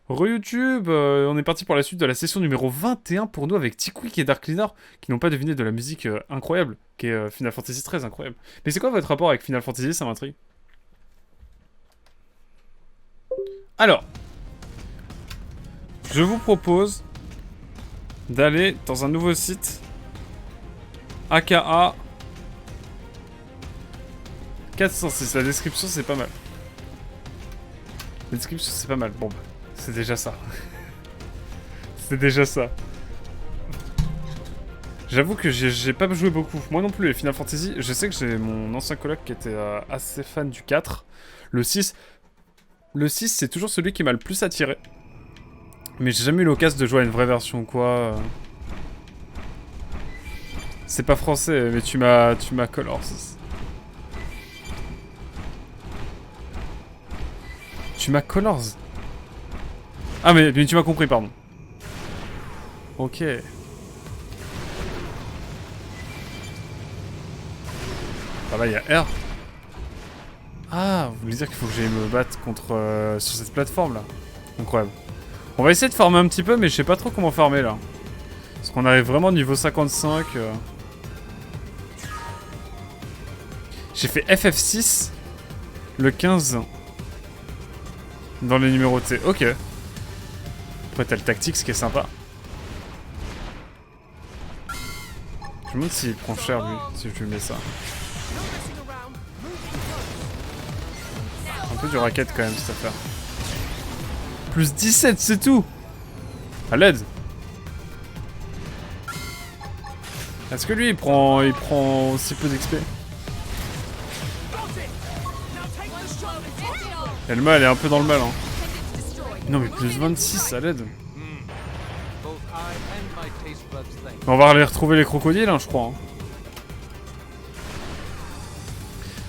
Re-YouTube, on est parti pour la suite de la session numéro 21 pour nous avec Tickwick et Dark Leader qui n'ont pas deviné de la musique incroyable, qui est Final Fantasy XIII incroyable. Mais c'est quoi votre rapport avec Final Fantasy, ça m'intrigue. Alors, je vous propose d'aller dans un nouveau site, aka 406, la description c'est pas mal. La description c'est pas mal, bon bah, c'est déjà ça. C'est déjà ça. J'avoue que j'ai pas joué beaucoup. Moi non plus, les Final Fantasy. Je sais que j'ai mon ancien coloc qui était assez fan du 4. Le 6. Le 6, c'est toujours celui qui m'a le plus attiré. Mais j'ai jamais eu l'occasion de jouer à une vraie version ou quoi. C'est pas français, mais tu m'as Colors. Tu m'as Colors. Ah, mais tu m'as compris, pardon. Ok. Ah là, il y a R. Ah, vous voulez dire qu'il faut que j'aille me battre contre sur cette plateforme là. Incroyable. On va essayer de farmer un petit peu, mais je sais pas trop comment farmer là. Parce qu'on arrive vraiment au niveau 55. J'ai fait FF6 le 15 dans les numérotés. Ok. Après t'as le tactique, ce qui est sympa. Je me demande s'il prend cher lui, si je lui mets ça. Un peu du racket quand même cette affaire. Plus 17, c'est tout. À l'aide. Est-ce que lui il prend aussi peu d'XP? Elma elle est un peu dans le mal hein. Non mais plus 26 à l'aide. On va aller retrouver les crocodiles hein, je crois. Hein.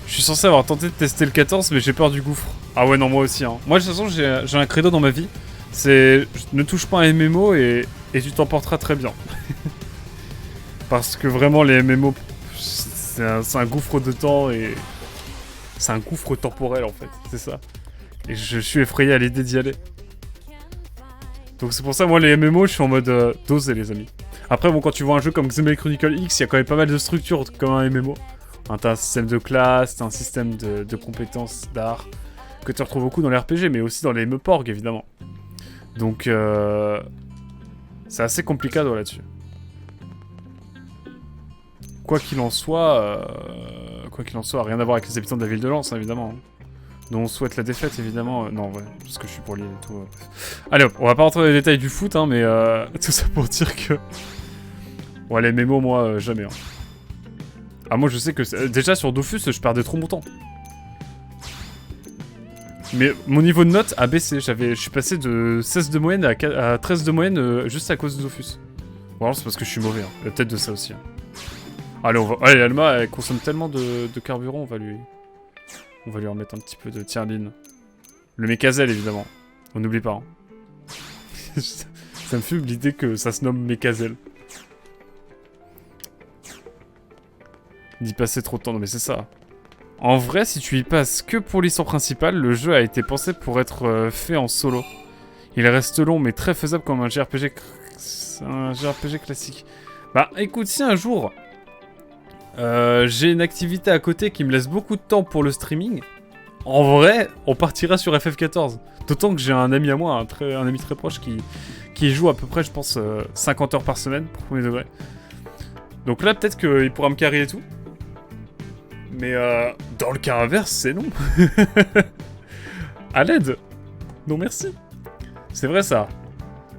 Je suis censé avoir tenté de tester le 14 mais j'ai peur du gouffre. Ah ouais non moi aussi hein. Moi de toute façon j'ai un credo dans ma vie. C'est ne touche pas un MMO et tu t'en porteras très bien. Parce que vraiment les MMO c'est un gouffre de temps et c'est un gouffre temporel en fait, c'est ça. Et je suis effrayé à l'idée d'y aller. Donc c'est pour ça moi les MMO je suis en mode doser les amis. Après bon quand tu vois un jeu comme Xenoblade Chronicle X, il y a quand même pas mal de structures comme un MMO. Hein, t'as un système de classe, t'as un système de compétences d'art que tu retrouves beaucoup dans les RPG mais aussi dans les MMORG évidemment. Donc c'est assez compliqué là-dessus. Quoi qu'il en soit, rien à voir avec les habitants de la ville de Lens, hein, évidemment. Dont on souhaite la défaite, évidemment. Non, ouais, parce que je suis pour l'île et tout. Allez hop, on va pas rentrer dans les détails du foot, hein, mais tout ça pour dire que... Ouais, les mémos, moi, jamais. Hein. Ah, moi, je sais que... Déjà, sur Dofus, je perdais trop mon temps. Mais mon niveau de note a baissé. Je suis passé de 16 de moyenne à 13 de moyenne juste à cause de Dofus. Bon, alors c'est parce que je suis mauvais. Hein. Peut-être de ça aussi. Hein. Allez, Allez, Alma, elle consomme tellement de carburant, on va lui remettre un petit peu de tierdine. Le Mekazel, évidemment. On n'oublie pas. Hein. Ça me fume l'idée que ça se nomme Mekazel. D'y passer trop de temps, non mais c'est ça. En vrai, si tu y passes que pour l'histoire principale, le jeu a été pensé pour être fait en solo. Il reste long, mais très faisable comme un JRPG, un JRPG classique. Bah, écoute, si un jour... j'ai une activité à côté qui me laisse beaucoup de temps pour le streaming. En vrai, on partira sur FF14. D'autant que j'ai un ami à moi, un ami très proche qui joue à peu près, je pense, 50 heures par semaine pour premier degré. Donc là, peut-être qu'il pourra me carrer et tout. Mais dans le cas inverse, c'est non. À l'aide. Non merci. C'est vrai ça.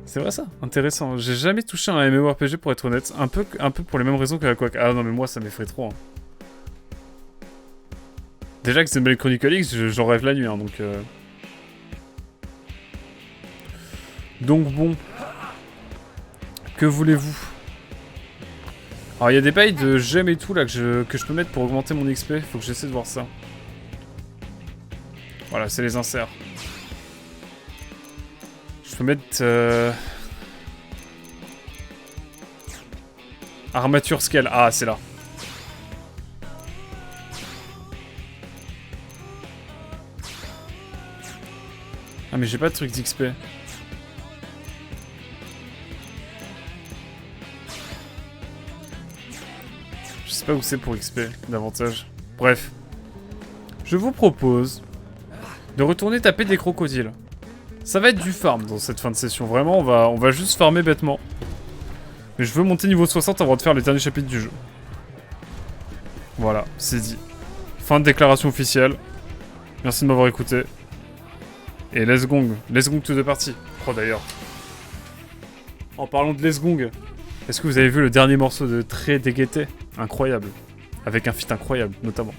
C'est vrai ça, intéressant. J'ai jamais touché à un MMORPG pour être honnête. Un peu pour les mêmes raisons que la Quack. Ah non mais moi ça m'effraie trop. Hein. Déjà que Xenoblade Chronicle X, j'en rêve la nuit hein, donc... Donc bon. Que voulez-vous? Alors il y a des bails de gemmes et tout là que je peux mettre pour augmenter mon XP. Faut que j'essaie de voir ça. Voilà, c'est les inserts. Je peux mettre... Armature scale. Ah, c'est là. Ah, mais j'ai pas de truc d'XP. pas où c'est pour XP, davantage. Bref. Je vous propose de retourner taper des crocodiles. Ça va être du farm dans cette fin de session. Vraiment, on va juste farmer bêtement. Mais je veux monter niveau 60 avant de faire les derniers chapitres du jeu. Voilà, c'est dit. Fin de déclaration officielle. Merci de m'avoir écouté. Et let's gong to the party. Oh d'ailleurs. En parlant de let's gong, est-ce que vous avez vu le dernier morceau de Très Dégueté? Incroyable. Avec un feat incroyable, notamment.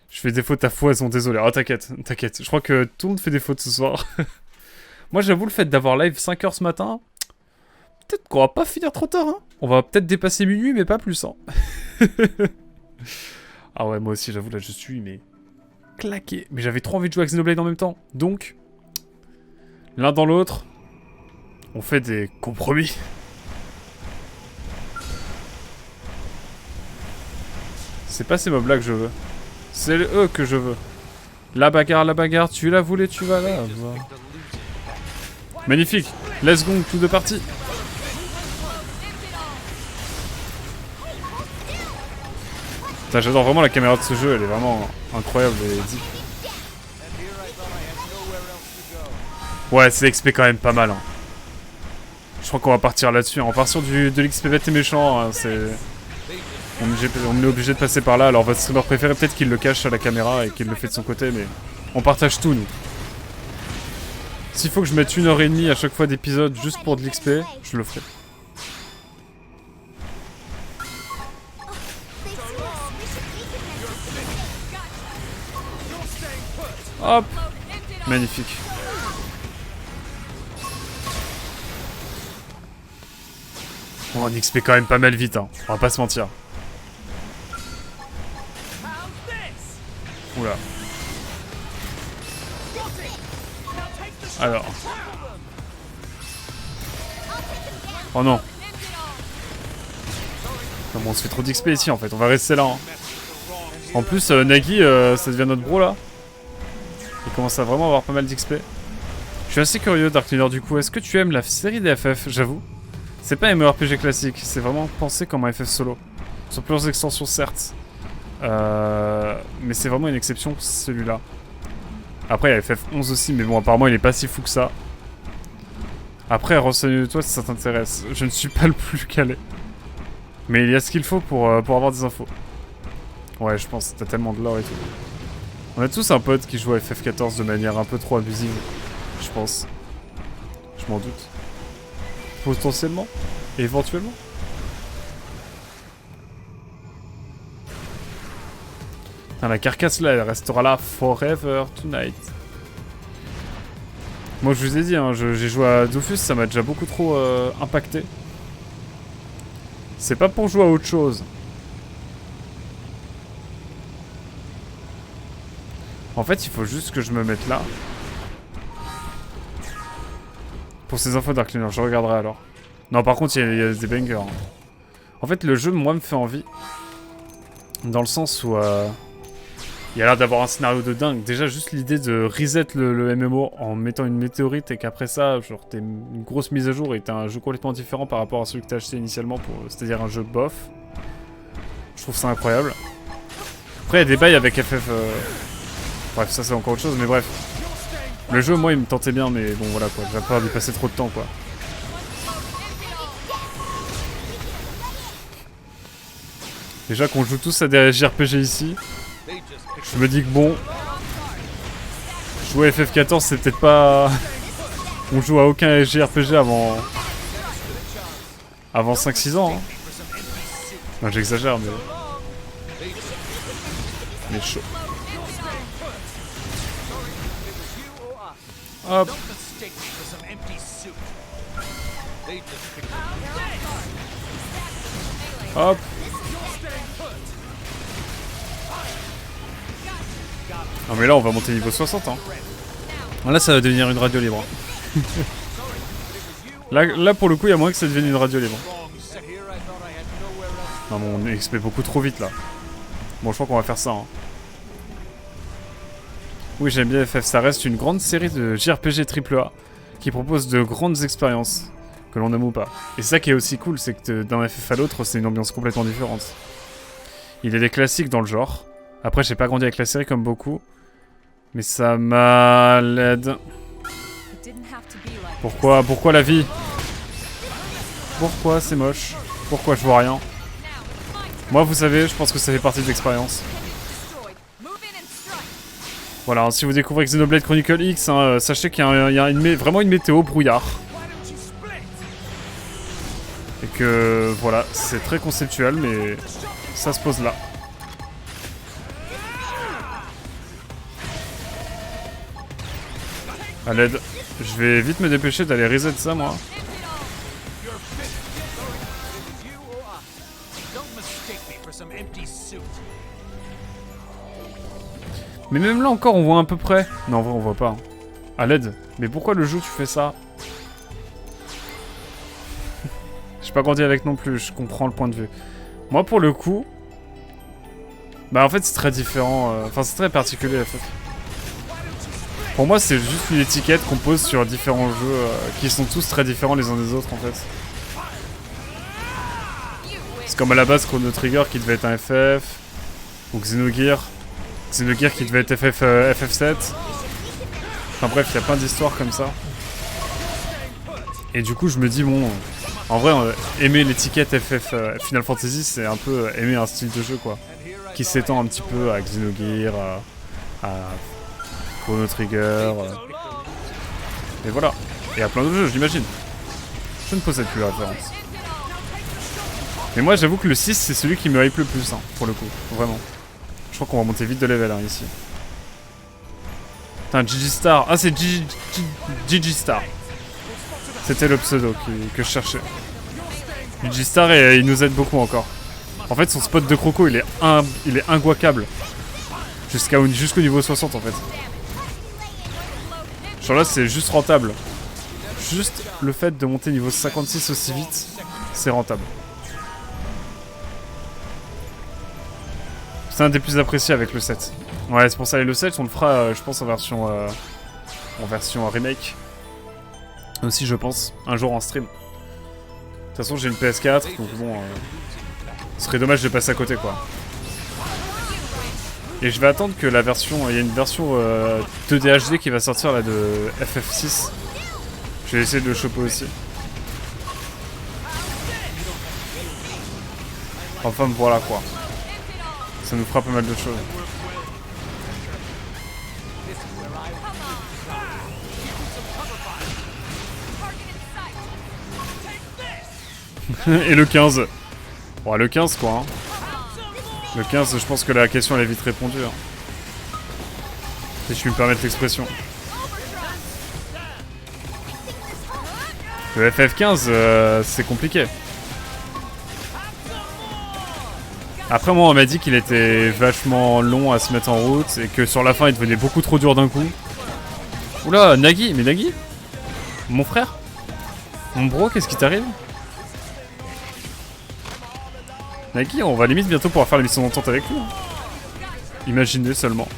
Je fais des fautes à foison, désolé. Ah, t'inquiète, t'inquiète. Je crois que tout le monde fait des fautes ce soir. Moi, j'avoue, le fait d'avoir live 5h ce matin, peut-être qu'on va pas finir trop tard, hein. On va peut-être dépasser minuit, mais pas plus, hein. Ah ouais, moi aussi, j'avoue, là, je suis, mais... claqué. Mais j'avais trop envie de jouer à Xenoblade en même temps. Donc, l'un dans l'autre, on fait des compromis. C'est pas ces mobs-là que je veux. C'est eux que je veux. La bagarre, tu la voulais, tu vas là. Magnifique. Let's go, tout de partie. Putain, j'adore vraiment la caméra de ce jeu, elle est vraiment incroyable et deep. Ouais, c'est XP quand même pas mal. Hein. Je crois qu'on va partir là-dessus. On part sur de l'XP bête et méchant. Hein, on est obligé de passer par là. Alors votre streamer préféré, peut-être qu'il le cache à la caméra et qu'il le fait de son côté, mais on partage tout, nous. S'il faut que je mette 1h30 à chaque fois d'épisode juste pour de l'XP, je le ferai. Hop! Magnifique. Bon, on XP quand même pas mal vite, hein. On va pas se mentir. Oula. Alors. Oh non. Non, bon, on se fait trop d'XP ici en fait, on va rester là. Hein. En plus, Nagi, ça devient notre bro là. Il commence à vraiment avoir pas mal d'XP. Je suis assez curieux, Dark Leader, du coup. Est-ce que tu aimes la série des FF? J'avoue. C'est pas un MMORPG classique, c'est vraiment pensé comme un FF solo. Sur plusieurs extensions, certes. Mais c'est vraiment une exception, celui-là. Après, il y a FF11 aussi, mais bon, apparemment, il est pas si fou que ça. Après, renseigne-toi si ça t'intéresse. Je ne suis pas le plus calé. Mais il y a ce qu'il faut pour avoir des infos. Ouais, je pense. T'as tellement de lore et tout. On a tous un pote qui joue à FF14 de manière un peu trop abusive. Je pense. Je m'en doute. Potentiellement. Éventuellement. Ah, la carcasse là, elle restera là forever tonight. Moi je vous ai dit, hein, j'ai joué à Dofus, ça m'a déjà beaucoup trop impacté. C'est pas pour jouer à autre chose. En fait, il faut juste que je me mette là. Pour ces infos Dark Leader, je regarderai alors. Non, par contre, il y a des bangers. Hein. En fait, le jeu, moi, me fait envie. Dans le sens où... il a l'air d'avoir un scénario de dingue. Déjà, juste l'idée de reset le MMO en mettant une météorite et qu'après ça, genre, t'es une grosse mise à jour et t'as un jeu complètement différent par rapport à celui que t'as acheté initialement, c'est-à-dire un jeu bof. Je trouve ça incroyable. Après, il y a des bails avec FF... Bref, ça c'est encore autre chose, mais bref. Le jeu, moi, il me tentait bien, mais bon, voilà quoi. J'ai peur d'y passer trop de temps, quoi. Déjà qu'on joue tous à des JRPG ici, je me dis que bon... Jouer à FF14, c'est peut-être pas... On joue à aucun JRPG avant... Avant 5-6 ans, hein. Non, j'exagère, mais... Mais chaud. Hop. Hop. Non mais là on va monter niveau 60 hein. Là ça va devenir une radio libre. là pour le coup il y a moyen que ça devienne une radio libre. Non mais on XP beaucoup trop vite là. Bon je crois qu'on va faire ça hein. Oui j'aime bien FF, ça reste une grande série de JRPG AAA qui propose de grandes expériences, que l'on aime ou pas. Et c'est ça qui est aussi cool, c'est que d'un FF à l'autre c'est une ambiance complètement différente. Il est des classiques dans le genre. Après, j'ai pas grandi avec la série comme beaucoup. Mais ça m'a l'aide. Pourquoi la vie? Pourquoi c'est moche? Pourquoi je vois rien? Moi, vous savez, je pense que ça fait partie de l'expérience. Voilà, hein, si vous découvrez Xenoblade Chronicle X, hein, sachez qu'il y a vraiment une météo brouillard. Et que, voilà, c'est très conceptuel, mais ça se pose là. À l'aide. Je vais vite me dépêcher d'aller reset ça, moi. Mais même là encore, on voit à peu près. Non, en vrai, on voit pas. Hein. À l'aide. Mais pourquoi le jeu, tu fais ça? J'ai pas grandi avec non plus, je comprends le point de vue. Moi, pour le coup... Bah, en fait, c'est très différent. Enfin, c'est très particulier, en fait. Pour moi, c'est juste une étiquette qu'on pose sur différents jeux qui sont tous très différents les uns des autres, en fait. C'est comme à la base Chrono Trigger qui devait être un FF. Ou Xenogears. Xenogears qui devait être FF7. Enfin bref, il y a plein d'histoires comme ça. Et du coup, je me dis, bon... En vrai, aimer l'étiquette FF Final Fantasy, c'est un peu aimer un style de jeu, quoi. Qui s'étend un petit peu à Xenogears, à Chrono Trigger... Et voilà. Et à plein d'autres jeux, j'imagine. Je ne possède plus la référence. Mais moi, j'avoue que le 6, c'est celui qui me hype le plus, hein, pour le coup. Vraiment. Je crois qu'on va monter vite de level, hein, ici. Putain, Gigi Star. Ah, c'est Gigi Star. C'était le pseudo que je cherchais. Gigi Star, et il nous aide beaucoup encore. En fait, son spot de croco, il est inguaquable. Jusqu'au niveau 60, en fait. Genre là, c'est juste rentable. Juste le fait de monter niveau 56 aussi vite, c'est rentable. C'est un des plus appréciés avec le 7. Ouais, c'est pour ça. Et le 7, on le fera, je pense, en version remake. Aussi, je pense, un jour en stream. De toute façon, j'ai une PS4, donc bon... ce serait dommage de passer à côté, quoi. Et je vais attendre que la version... Il y a une version 2D HD qui va sortir, là, de FF6. Je vais essayer de le choper aussi. Enfin, voilà, quoi. Ça nous fera pas mal de choses. Et le 15. Bon, le 15 quoi. Hein. Le 15, je pense que la question elle est vite répondue. Hein. Si je puis me permettre l'expression. Le FF15, c'est compliqué. Après moi on m'a dit qu'il était vachement long à se mettre en route et que sur la fin il devenait beaucoup trop dur d'un coup. Oula, Nagi, mais Nagi? Mon frère? Mon bro, qu'est-ce qui t'arrive? Nagi, on va limite bientôt pouvoir faire la mission d'entente avec lui. Hein. Imaginez seulement.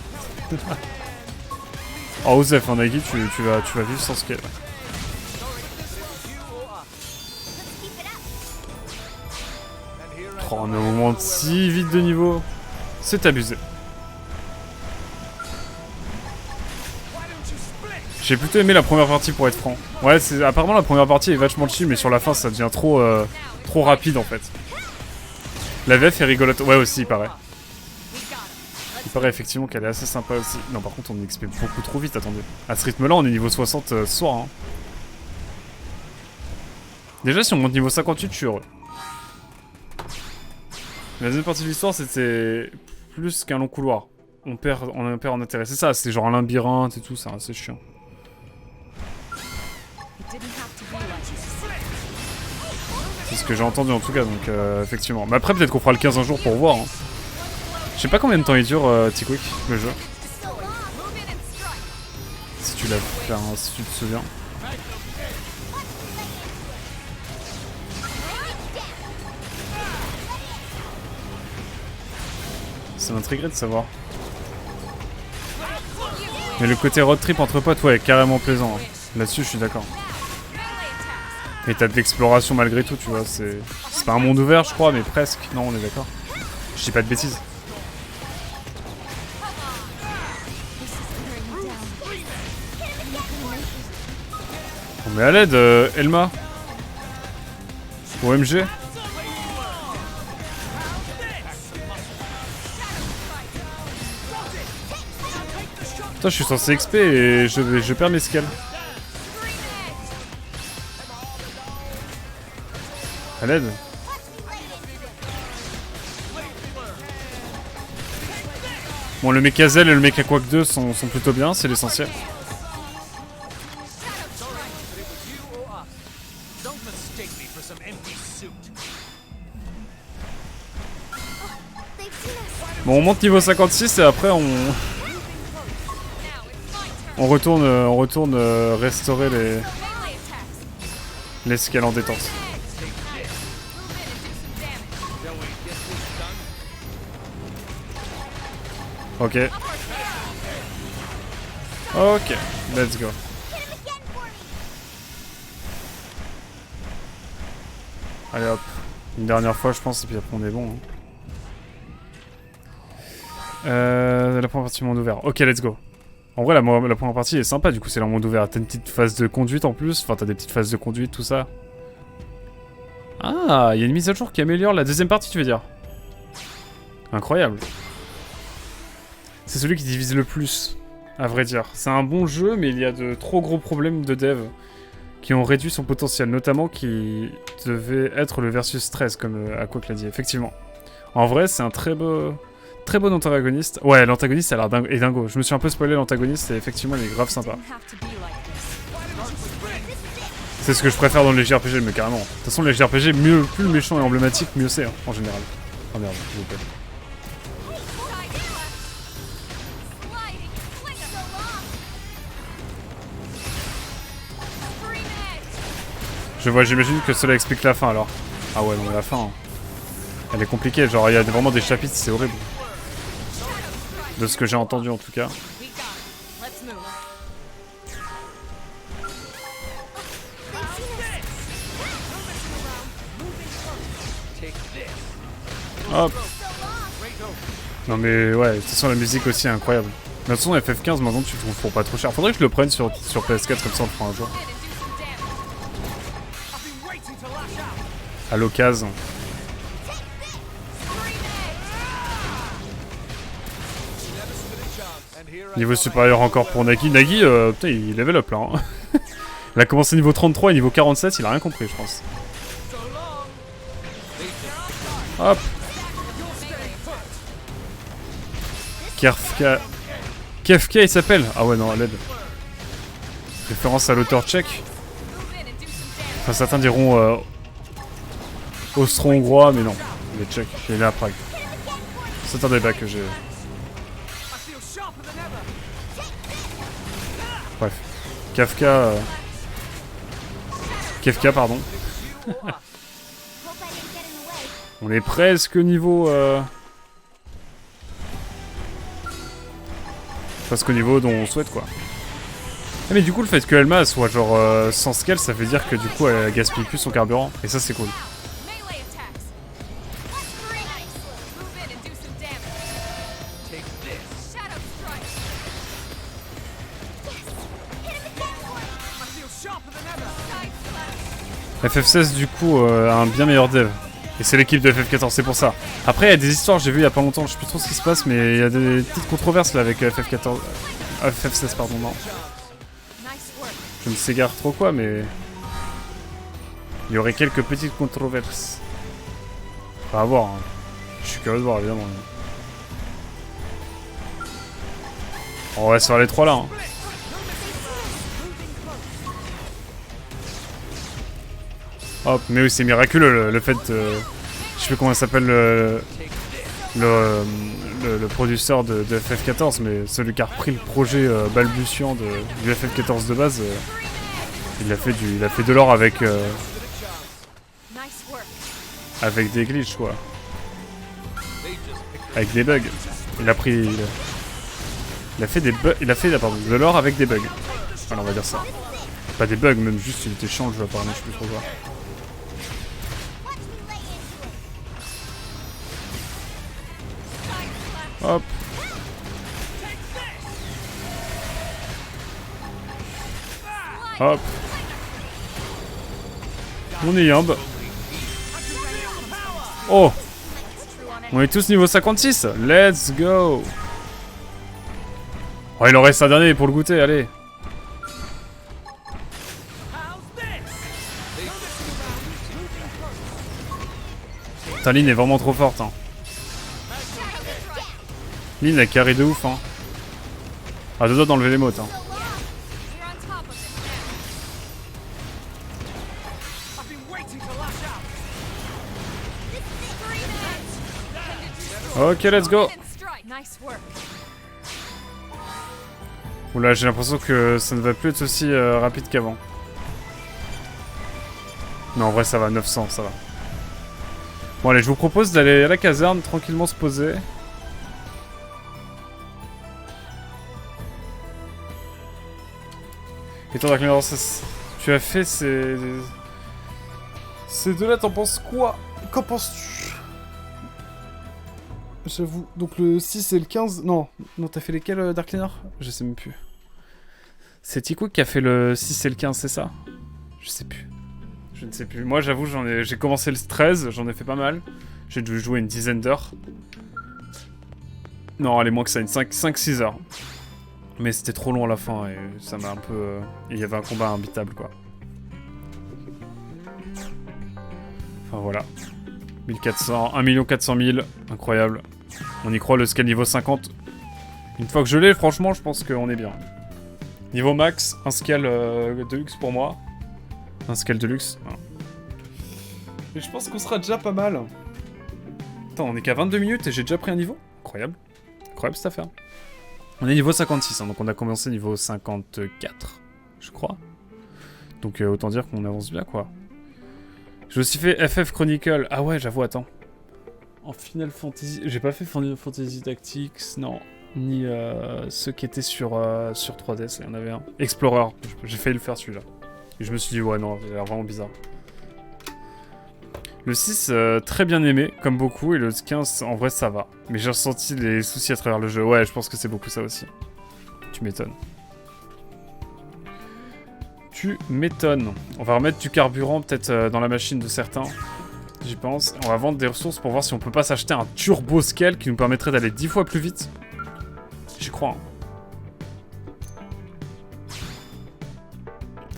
Oh Osef, hein, Nagi, tu vas vivre sans scale. Oh, on augmente si vite de niveau. C'est abusé. J'ai plutôt aimé la première partie pour être franc. Ouais, apparemment la première partie est vachement chill, mais sur la fin ça devient trop rapide en fait. La VF est rigolote. Ouais aussi, il paraît. Il paraît effectivement qu'elle est assez sympa aussi. Non, par contre on XP beaucoup trop vite, attendez. À ce rythme là on est niveau 60 ce soir. Hein. Déjà si on monte niveau 58 je suis heureux. La deuxième partie de l'histoire, c'était plus qu'un long couloir. On perd en intérêt. C'est ça, c'est genre un labyrinthe et tout, c'est assez chiant. C'est ce que j'ai entendu en tout cas, donc effectivement. Mais après, peut-être qu'on fera le 15 un jour pour voir. Hein. Je sais pas combien de temps il dure, T-Quick, le jeu. Si tu l'as fait, hein, si tu te souviens. Ça m'intriguerait de savoir. Mais le côté road trip entre potes, ouais, est carrément plaisant. Hein. Là-dessus, je suis d'accord. Et t'as de l'exploration malgré tout, tu vois. C'est pas un monde ouvert, je crois, mais presque. Non, on est d'accord. Je dis pas de bêtises. On met à l'aide, Elma. OMG. Putain, je suis censé XP et je perds mes scales. À l'aide. Bon, le mec Azel et le mec Aquac 2 sont plutôt bien, c'est l'essentiel. Bon, on monte niveau 56 et après on retourne restaurer les scales en détente. Ok. Ok, let's go. Allez hop. Une dernière fois je pense et puis après on est bon. Hein. La première partie du monde ouvert. Ok, let's go. En vrai la première partie est sympa du coup, c'est le monde ouvert. T'as une petite phase de conduite en plus. Enfin t'as des petites phases de conduite, tout ça. Ah, il y a une mise à jour qui améliore la deuxième partie tu veux dire. Incroyable. C'est celui qui divise le plus, à vrai dire. C'est un bon jeu, mais il y a de trop gros problèmes de dev qui ont réduit son potentiel, notamment qui devait être le versus 13, comme Aquac l'a dit, effectivement. En vrai, c'est un très bon antagoniste. Ouais, l'antagoniste a l'air est dingo. Je me suis un peu spoilé l'antagoniste et effectivement, il est grave sympa. C'est ce que je préfère dans les JRPG, mais carrément. De toute façon, les JRPG, plus le méchant est emblématique, mieux c'est, hein, en général. Oh merde, s'il vous plaît. Je vois, j'imagine que cela explique la fin alors. Ah ouais, non mais la fin, hein. Elle est compliquée, genre il y a vraiment des chapitres, c'est horrible. De ce que j'ai entendu en tout cas. Hop. Non mais ouais, de toute façon la musique aussi est incroyable. De toute façon FF15 maintenant tu trouves pour pas trop cher. Faudrait que je le prenne sur PS4 comme ça on le fera un jour. À l'occasion. Niveau supérieur encore pour Nagi. Nagi, putain, il level up là. Hein. Il a commencé niveau 33 et niveau 47, il a rien compris, je pense. Hop. Kefka, il s'appelle. Ah ouais, non, à l'aide. Référence à l'auteur tchèque. Enfin, certains diront austro-hongrois, mais non. Il est tchèque. Il est né à Prague. C'est un débat que j'ai. Bref. Kefka, pardon. On est presque niveau... Presque au niveau dont on souhaite, quoi. Ah, mais du coup, le fait que Elma soit genre sans scale, ça veut dire que du coup, elle gaspille plus son carburant. Et ça, c'est cool. FF16 du coup a un bien meilleur dev. Et c'est l'équipe de FF14, c'est pour ça. Après il y a des histoires, j'ai vu il y a pas longtemps, je sais plus trop ce qui se passe, mais il y a des petites controverses là avec FF14... FF16 pardon, non. Je ne s'égare trop quoi, mais... Il y aurait quelques petites controverses. Enfin, à voir, hein. Je suis curieux de voir évidemment. On va se faire les trois là, hein. Hop, mais oui, c'est miraculeux le fait. Je sais plus comment ça s'appelle le producteur de FF14, mais celui qui a repris le projet balbutiant du FF14 de base, il a fait de l'or avec des glitches quoi, avec des bugs. Il a fait de l'or avec des bugs. Voilà, on va dire ça. Pas des bugs, même juste il était chiant le jeu apparemment, je sais plus trop quoi. Hop. Hop. On est yamb. Oh. On est tous niveau 56. Let's go. Oh, il en reste un dernier pour le goûter, allez. Ta Lynn est vraiment trop forte. Hein. Lynn a carré de ouf. Hein. Ah, deux doigts d'enlever les mots. Hein. Ok, let's go. Oula, j'ai l'impression que ça ne va plus être aussi rapide qu'avant. Non, en vrai, ça va, 900, ça va. Bon, allez, je vous propose d'aller à la caserne, tranquillement se poser. Et toi, Dark, tu as fait ces... Ces deux-là, t'en penses quoi? Qu'en penses-tu? J'avoue. Donc le 6 et le 15... Non, t'as fait lesquels, Dark Cleaner? Je sais même plus. C'est Tico qui a fait le 6 et le 15, c'est ça? Je sais plus. Je ne sais plus. Moi, j'avoue, j'ai commencé le 13, j'en ai fait pas mal. J'ai dû jouer une dizaine d'heures. Non, allez, moins que ça, une 5-6 heures. Mais c'était trop long à la fin et ça m'a un peu... Il y avait un combat imbitable, quoi. Enfin, voilà. 1400, 1 400 000, incroyable. On y croit, le scale niveau 50. Une fois que je l'ai, franchement, je pense qu'on est bien. Niveau max, un scale de luxe pour moi. Un scale de luxe. Voilà. Et je pense qu'on sera déjà pas mal. Attends, on est qu'à 22 minutes et j'ai déjà pris un niveau. Incroyable. Incroyable cette affaire. On est niveau 56, hein, donc on a commencé niveau 54, je crois. Donc autant dire qu'on avance bien, quoi. J'ai aussi fait FF Chronicle. Ah ouais, j'avoue, attends. En Final Fantasy... J'ai pas fait Final Fantasy Tactics, non. Ni ceux qui étaient sur 3DS, il y en avait un. Explorer, j'ai failli le faire celui-là. Et je me suis dit, ouais, non, il a l'air vraiment bizarre. Le 6, très bien aimé, comme beaucoup, et le 15, en vrai, ça va. Mais j'ai ressenti les soucis à travers le jeu. Ouais, je pense que c'est beaucoup ça aussi. Tu m'étonnes. Tu m'étonnes. On va remettre du carburant, peut-être, dans la machine de certains. J'y pense. On va vendre des ressources pour voir si on peut pas s'acheter un turbo scale qui nous permettrait d'aller 10 fois plus vite. J'y crois. Hein.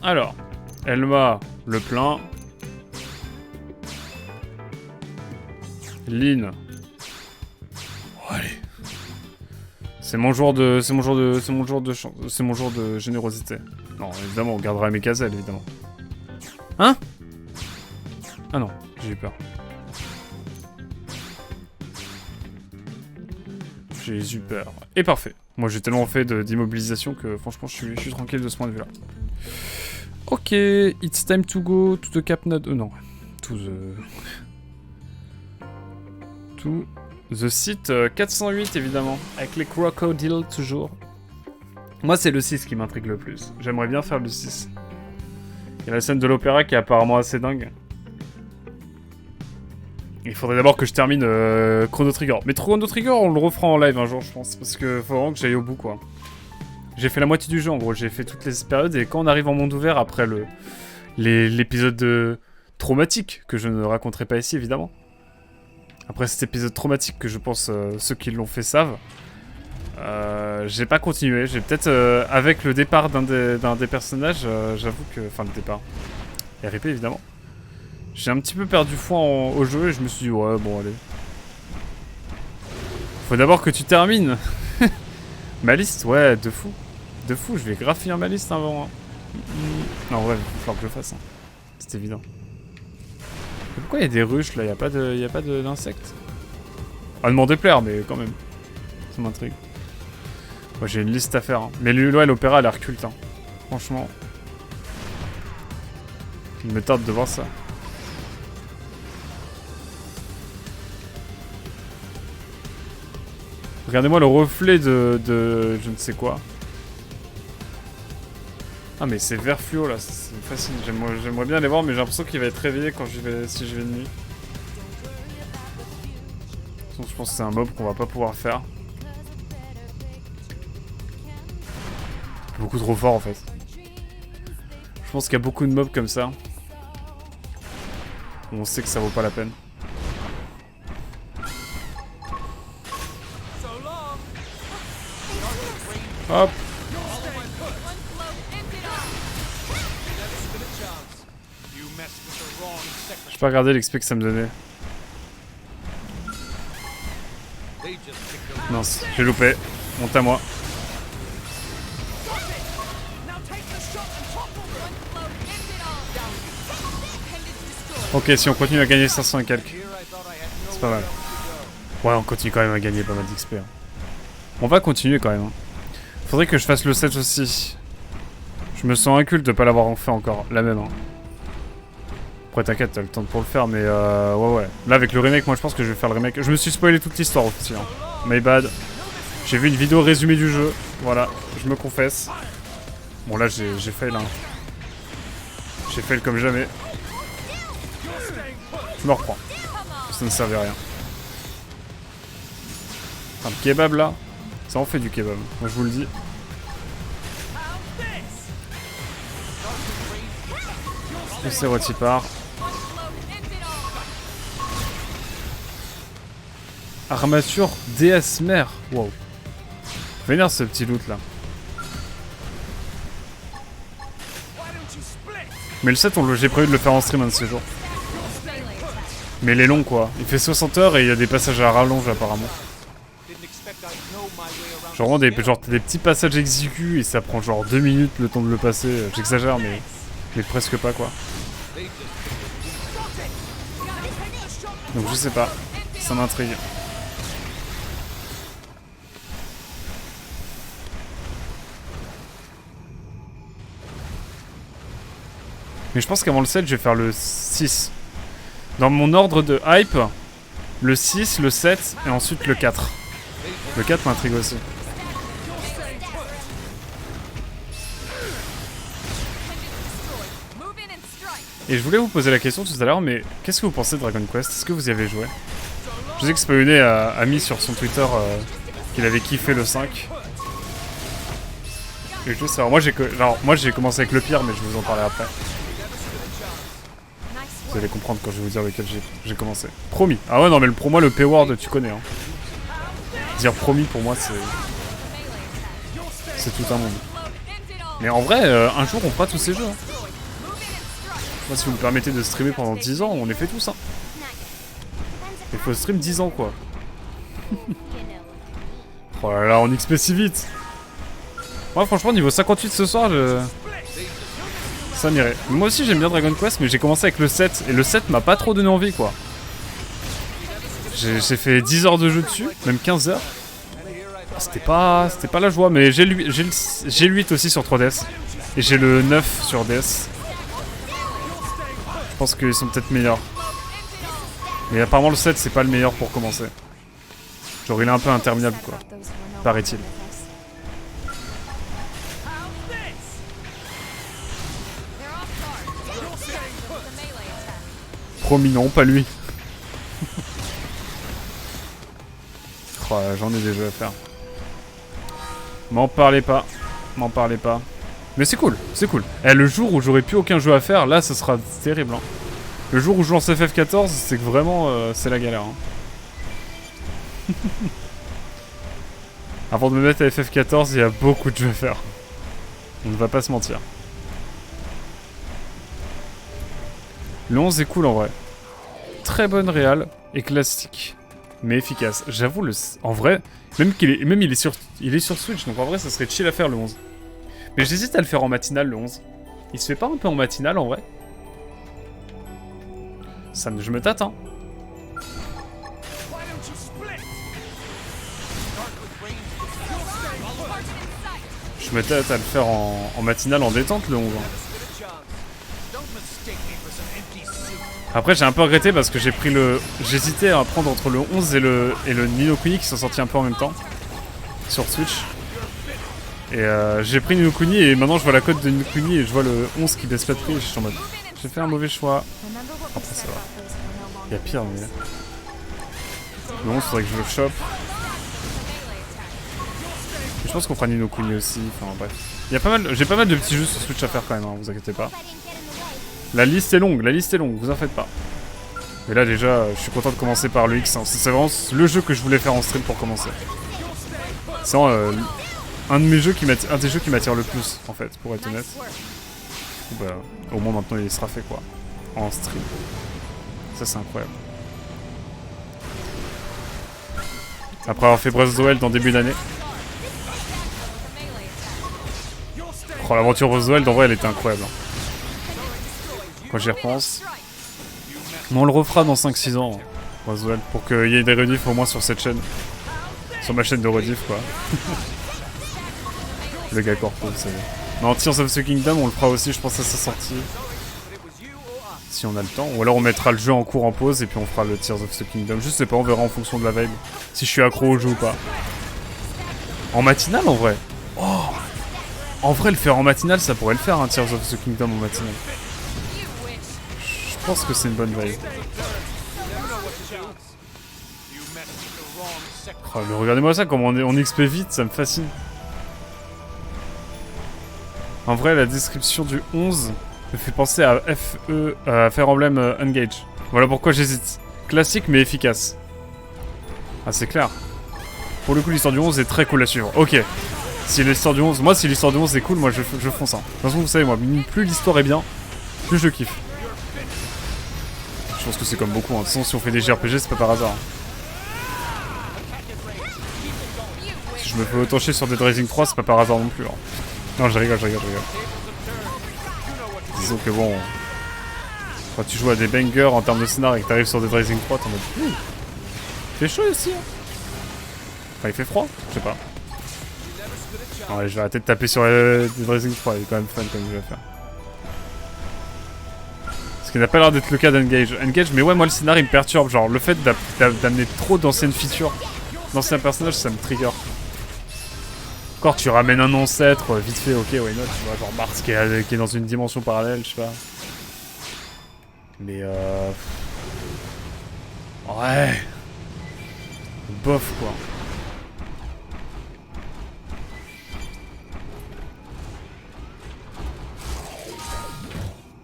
Alors, Elma, le plein. Lynn. Oh, allez. C'est mon jour de générosité. Non, évidemment, on gardera mes caselles, évidemment. Hein? Ah non, j'ai eu peur. J'ai eu peur. Et parfait. Moi, j'ai tellement fait d'immobilisation que, franchement, je suis tranquille de ce point de vue-là. Ok, it's time to go to the cap node. Non, to the site 408, évidemment. Avec les crocodiles, toujours. Moi, c'est le 6 qui m'intrigue le plus. J'aimerais bien faire le 6. Il y a la scène de l'opéra qui est apparemment assez dingue. Il faudrait d'abord que je termine Chrono Trigger. Mais Chrono Trigger, on le refera en live un jour, je pense. Parce que faut vraiment que j'aille au bout, quoi. J'ai fait la moitié du jeu, en gros. J'ai fait toutes les périodes. Et quand on arrive en monde ouvert, après l'épisode traumatique, que je ne raconterai pas ici, évidemment. Après cet épisode traumatique que je pense ceux qui l'ont fait savent. J'ai pas continué. J'ai peut-être, avec le départ d'un des personnages, j'avoue que... Enfin, le départ. RIP, évidemment. J'ai un petit peu perdu foi au jeu et je me suis dit, ouais, bon, allez. Faut d'abord que tu termines. Ma liste, ouais, de fou. De fou, je vais grave finir ma liste avant. Hein. Non, ouais, il va falloir que je le fasse. Hein. C'est évident. Mais pourquoi il y a des ruches là? Il y a pas d'insectes? À m'en déplaire, mais quand même. Ça m'intrigue. Ouais, j'ai une liste à faire. Hein. Mais l'opéra a l'air culte. Hein. Franchement. Il me tarde de voir ça. Regardez-moi le reflet de je ne sais quoi. Ah mais c'est vert fluo là, ça me fascine. J'aimerais bien les voir mais j'ai l'impression qu'il va être réveillé quand si je vais de nuit. Donc, je pense que c'est un mob qu'on va pas pouvoir faire. Beaucoup trop fort en fait. Je pense qu'il y a beaucoup de mobs comme ça. On sait que ça vaut pas la peine. Hop. Je peux regarder l'XP que ça me donnait. Mince, j'ai loupé. Monte à moi. Ok, si on continue à gagner 500 et quelques. C'est pas mal. Ouais, on continue quand même à gagner pas mal d'XP. Hein. On va continuer quand même. Hein. Faudrait que je fasse le 7 aussi. Je me sens inculte de pas l'avoir fait encore. La même. Hein. Après t'inquiète, t'as le temps pour le faire, mais ouais. Là avec le remake, moi je pense que je vais faire le remake. Je me suis spoilé toute l'histoire aussi. Hein. My bad. J'ai vu une vidéo résumée du jeu. Voilà, je me confesse. Bon là j'ai fail. Hein. J'ai fail comme jamais. Je me reprends. Ça ne servait à rien. Un kebab là, ça en fait du kebab. Moi je vous le dis. Et c'est retipart. Armature DS mère. Wow. Vénère ce petit loot là. Mais le 7, j'ai prévu de le faire en stream un de ces jours. Mais il est long quoi. Il fait 60 heures et il y a des passages à rallonge apparemment. Genre t'as des petits passages exigus et ça prend genre 2 minutes le temps de le passer. J'exagère mais presque pas quoi. Donc je sais pas. Ça m'intrigue. Mais je pense qu'avant le 7, je vais faire le 6. Dans mon ordre de hype, le 6, le 7 et ensuite le 4. Le 4 m'intrigue aussi. Et je voulais vous poser la question tout à l'heure, mais qu'est-ce que vous pensez de Dragon Quest? Est-ce que vous y avez joué? Je sais que Spawné a mis sur son Twitter qu'il avait kiffé le 5. Et je veux savoir, moi j'ai commencé avec le pire, mais je vais vous en parler après. Vous allez comprendre quand je vais vous dire lequel j'ai commencé. Promis. Ah ouais non mais moi le P-Word tu connais hein. Dire promis pour moi c'est tout un monde. Mais en vrai un jour on fera tous ces jeux hein. Moi si vous me permettez de streamer pendant 10 ans on les fait tous hein. Il faut stream 10 ans quoi. Oh là là on XP si vite. Moi franchement niveau 58 ce soir ça m'irait. Moi aussi j'aime bien Dragon Quest mais j'ai commencé avec le 7 et le 7 m'a pas trop donné envie quoi. J'ai fait 10 heures de jeu dessus, même 15 heures. C'était pas la joie mais j'ai le 8 aussi sur 3DS et j'ai le 9 sur DS. Je pense qu'ils sont peut-être meilleurs. Mais apparemment le 7 c'est pas le meilleur pour commencer. Genre il est un peu interminable quoi, paraît-il. Promis non, pas lui. Oh, j'en ai des jeux à faire. M'en parlez pas. M'en parlez pas. Mais c'est cool, c'est cool. Eh, le jour où j'aurai plus aucun jeu à faire, là, ce sera terrible. Hein. Le jour où je lance FF14, c'est que vraiment, c'est la galère. Hein. Avant de me mettre à FF14, il y a beaucoup de jeux à faire. On ne va pas se mentir. Le 11 est cool en vrai. Très bonne réal et classique. Mais efficace. J'avoue, en vrai, même il est sur Switch, donc en vrai, ça serait chill à faire le 11. Mais j'hésite à le faire en matinale le 11. Il se fait pas un peu en matinale en vrai? Je me tâte, hein. Je me tâte à le faire en matinale en détente le 11. Hein. Après j'ai un peu regretté parce que j'hésitais à prendre entre le 11 et le Ni no Kuni qui sont sortis un peu en même temps sur Switch. Et j'ai pris Ni no Kuni et maintenant je vois la cote de Ni no Kuni et je vois le 11 qui baisse pas de prix et je suis en mode j'ai fait un mauvais choix. Après ça va. Il y a pire mais... Le 11 faudrait que je le chope. Je Je pense qu'on fera Ni no Kuni aussi, enfin bref. Il y a pas mal, j'ai pas mal de petits jeux sur Switch à faire quand même, hein, vous inquiétez pas. La liste est longue, vous en faites pas. Mais là déjà, je suis content de commencer par le X, hein. C'est vraiment le jeu que je voulais faire en stream pour commencer. C'est vraiment un des jeux qui m'attire le plus, en fait, pour être honnête. Bah, au moins maintenant il sera fait quoi, en stream. Ça c'est incroyable. Après avoir fait Breath of the Wild en début d'année. Oh, l'aventure Breath of the Wild en vrai elle était incroyable. Quand j'y repense. Mais on le refera dans 5-6 ans, Breath of the Wild, pour qu'il y ait des rediffs au moins sur cette chaîne. Sur ma chaîne de rediff quoi. Le gars corpo, vous savez. Non, Tears of the Kingdom on le fera aussi je pense à sa sortie. Si on a le temps. Ou alors on mettra le jeu en cours en pause et puis on fera le Tears of the Kingdom. Je sais pas, on verra en fonction de la vibe. Si je suis accro au jeu ou pas. En matinale en vrai. Oh, en vrai le faire en matinale ça pourrait le faire, hein, Tears of the Kingdom en matinale. Je pense que c'est une bonne vibe. Oh, mais regardez-moi ça, comment on XP vite, ça me fascine. En vrai la description du 11 me fait penser à Fire Emblem Engage. Voilà pourquoi j'hésite. Classique mais efficace. Ah c'est clair. Pour le coup l'histoire du 11 est très cool à suivre. Ok. Si l'histoire du 11... Moi si l'histoire du 11 est cool, moi je fonce. Hein. De toute façon vous savez moi, plus l'histoire est bien, plus je kiffe. Je pense que c'est comme beaucoup. Hein. De toute façon si on fait des JRPG c'est pas par hasard. Si je me fais autant chier sur Dead Rising 3 c'est pas par hasard non plus. Hein. Non je rigole. Disons que bon... Quand tu joues à des bangers en termes de scénar et que t'arrives sur Dead Rising 3, t'es en mode... Il fait chaud ici, hein. Enfin, il fait froid, je sais pas. Non, allez, je vais arrêter de taper sur Dead Rising 3, il est quand même fun comme je vais faire. Ce qui n'a pas l'air d'être le cas d'Engage. Engage, mais ouais, moi le scénar il me perturbe, genre le fait d'amener trop d'anciennes features, d'anciens personnages, ça me trigger. Encore, tu ramènes un ancêtre, vite fait, ok, why not, tu vois, genre Mars qui est dans une dimension parallèle, je sais pas. Mais ouais. Bof, quoi.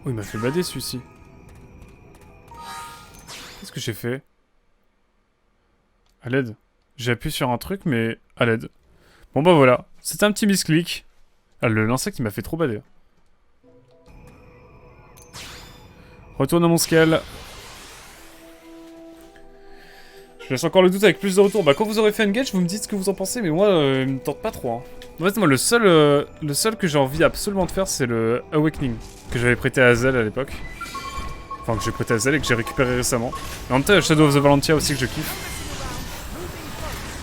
Oh, il m'a fait bader, celui-ci. Qu'est-ce que j'ai fait? À l'aide. J'ai appuyé sur un truc, mais à l'aide. Bon bah voilà, c'était un petit misclick. Ah, l'insecte il m'a fait trop bader. Retourne à mon scale. Je laisse encore le doute avec plus de retours. Bah quand vous aurez fait Engage, vous me dites ce que vous en pensez, mais moi il me tente pas trop. Hein. En fait moi le seul que j'ai envie absolument de faire c'est le Awakening. Que j'avais prêté à Azel à l'époque. Enfin que j'ai prêté à Azel et que j'ai récupéré récemment. Et en même temps Shadow of the Valentia aussi que je kiffe.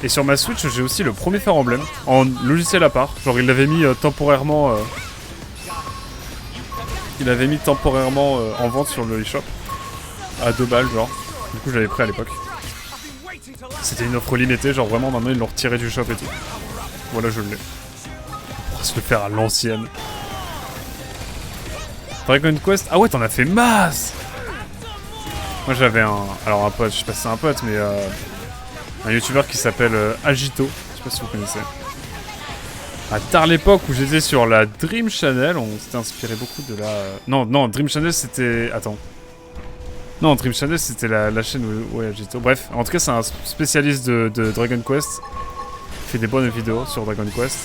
Et sur ma Switch, j'ai aussi le premier Fire Emblem, en logiciel à part. Genre, il l'avait mis temporairement... Il avait mis temporairement en vente sur le eShop. À 2 balles, genre. Du coup, j'avais pris à l'époque. C'était une offre limitée, genre vraiment, maintenant, ils l'ont retiré du shop et tout. Voilà, je l'ai. On pourra se le faire à l'ancienne. Dragon Quest... Ah ouais, t'en as fait masse. Moi, j'avais un... Alors, un pote, je sais pas si c'est un pote, mais... Un youtubeur qui s'appelle Agito, je sais pas si vous connaissez. À tard l'époque où j'étais sur la Dream Channel, on s'était inspiré beaucoup de la... Non, Dream Channel c'était... Attends. Non, Dream Channel c'était la chaîne où... Ouais, Agito. Bref, en tout cas c'est un spécialiste de Dragon Quest. Il fait des bonnes vidéos sur Dragon Quest.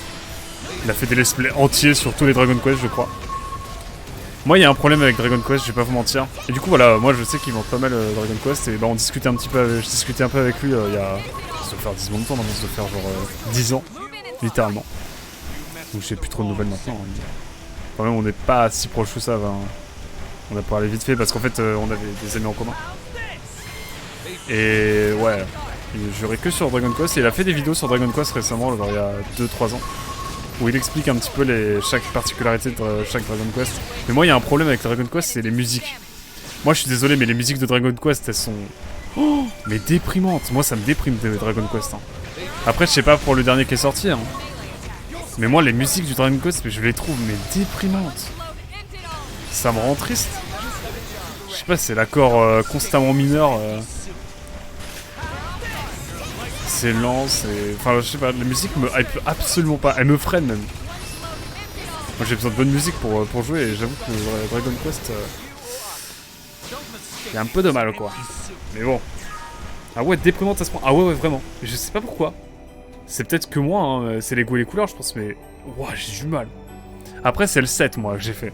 Il a fait des let's play entiers sur tous les Dragon Quest, je crois. Moi, il y a un problème avec Dragon Quest, je vais pas vous mentir. Et du coup, voilà, moi je sais qu'il vend pas mal Dragon Quest. Et bah, on discutait un petit peu, je discutais un peu avec lui il y a. Ça doit faire 10 secondes de temps, non, ça doit faire genre 10 ans, littéralement. Donc j'ai plus trop de nouvelles maintenant. Hein. Quand même, on n'est pas si proche que ça. Hein. On a parlé vite fait parce qu'en fait, on avait des amis en commun. Et ouais, il jurait que sur Dragon Quest. Et il a fait des vidéos sur Dragon Quest récemment, genre il y a 2-3 ans. Où il explique un petit peu chaque particularité de chaque Dragon Quest. Mais moi, il y a un problème avec Dragon Quest, c'est les musiques. Moi, je suis désolé, mais les musiques de Dragon Quest, elles sont... Oh, mais déprimantes. Moi, ça me déprime de Dragon Quest. Hein. Après, je sais pas pour le dernier qui est sorti. Hein. Mais moi, les musiques du Dragon Quest, je les trouve mais déprimantes. Ça me rend triste. Je sais pas, c'est l'accord constamment mineur. c'est lent, c'est... Enfin, je sais pas, la musique me hype absolument pas. Elle me freine même. Moi j'ai besoin de bonne musique pour jouer et j'avoue que Dragon Quest... Il y a un peu de mal quoi. Mais bon. Ah ouais, déprimante à ce point. Ah ouais, vraiment. Je sais pas pourquoi. C'est peut-être que moi, hein, c'est les goûts et les couleurs je pense, mais... Ouah, j'ai du mal. Après c'est le 7 moi que j'ai fait.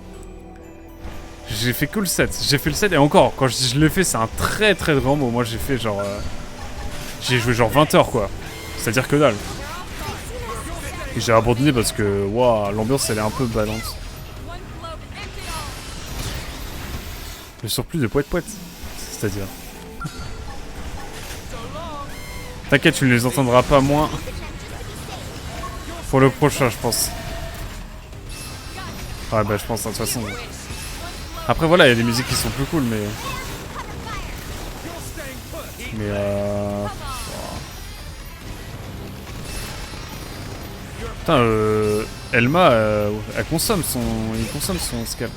J'ai fait que le 7. J'ai fait le 7 et encore, quand je dis je l'ai fait, c'est un très très grand mot. Moi j'ai fait genre... J'ai joué genre 20 heures quoi. C'est-à-dire que dalle. Et j'ai abandonné parce que waouh, l'ambiance elle est un peu badante. Le surplus de poète-poète. C'est-à-dire. T'inquiète, tu ne les entendras pas moins. Pour le prochain, je pense. Ouais, bah je pense, hein, de toute façon. Après voilà, il y a des musiques qui sont plus cool, mais... Putain, Elma, elle consomme son... Il consomme son scalp.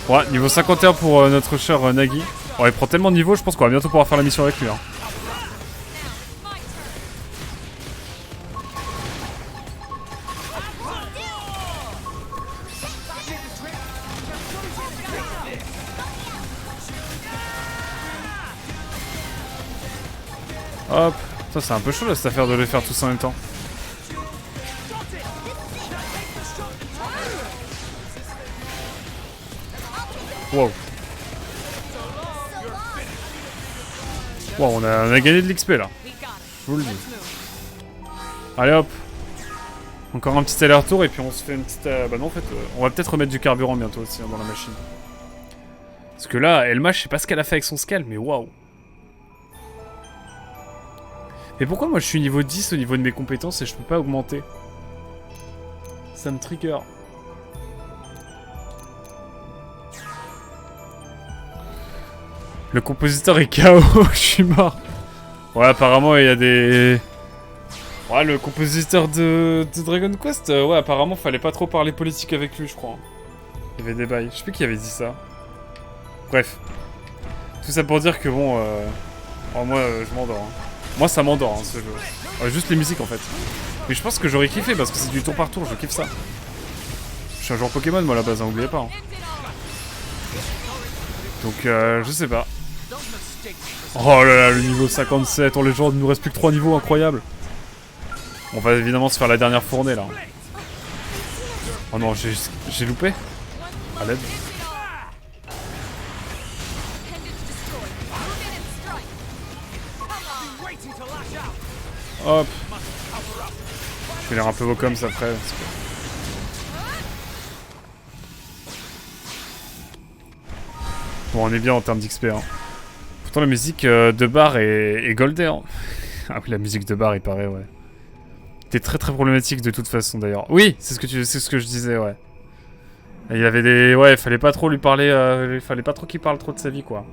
Ouais, niveau 51 pour notre cher Nagi. Oh, il prend tellement de niveau, je pense qu'on va bientôt pouvoir faire la mission avec lui. Hein. Hop, ça c'est un peu chaud là, cette affaire de les faire tous en même temps. Wow. Wow, on a gagné de l'XP là. Je vous le dis. Allez hop. Encore un petit aller-retour et puis on se fait une petite... bah non en fait, on va peut-être remettre du carburant bientôt aussi hein, dans la machine. Parce que là, Elma, je sais pas ce qu'elle a fait avec son scale, mais waouh. Mais pourquoi moi je suis niveau 10 au niveau de mes compétences et je peux pas augmenter? Ça me trigger. Le compositeur est KO, je suis mort. Ouais, apparemment il y a des... Ouais, le compositeur de Dragon Quest, ouais, apparemment fallait pas trop parler politique avec lui, je crois. Il y avait des bails. Je sais plus qui avait dit ça. Bref. Tout ça pour dire que bon... Oh, moi, je m'endors. Hein. Moi, ça m'endort, hein, ce jeu. Ouais, juste les musiques, en fait. Mais je pense que j'aurais kiffé, parce que c'est du tour par tour, je kiffe ça. Je suis un joueur Pokémon, moi, à la base, hein, oubliez pas. Hein. Donc, je sais pas. Oh là là, le niveau 57, en légende, il nous reste plus que 3 niveaux, incroyable. On va évidemment se faire la dernière fournée, là. Oh non, j'ai loupé. À l'aide. Hop. Je vais l'air un peu vocom, ça ferait. Bon, on est bien en termes d'XP. Hein. Pourtant, la musique de bar est goldée. Hein. Ah oui, la musique de bar, il paraît, ouais. C'était très très problématique de toute façon, d'ailleurs. Oui, c'est ce que je disais, ouais. Et il y avait des... Ouais, il fallait pas trop lui parler... il fallait pas trop qu'il parle trop de sa vie, quoi.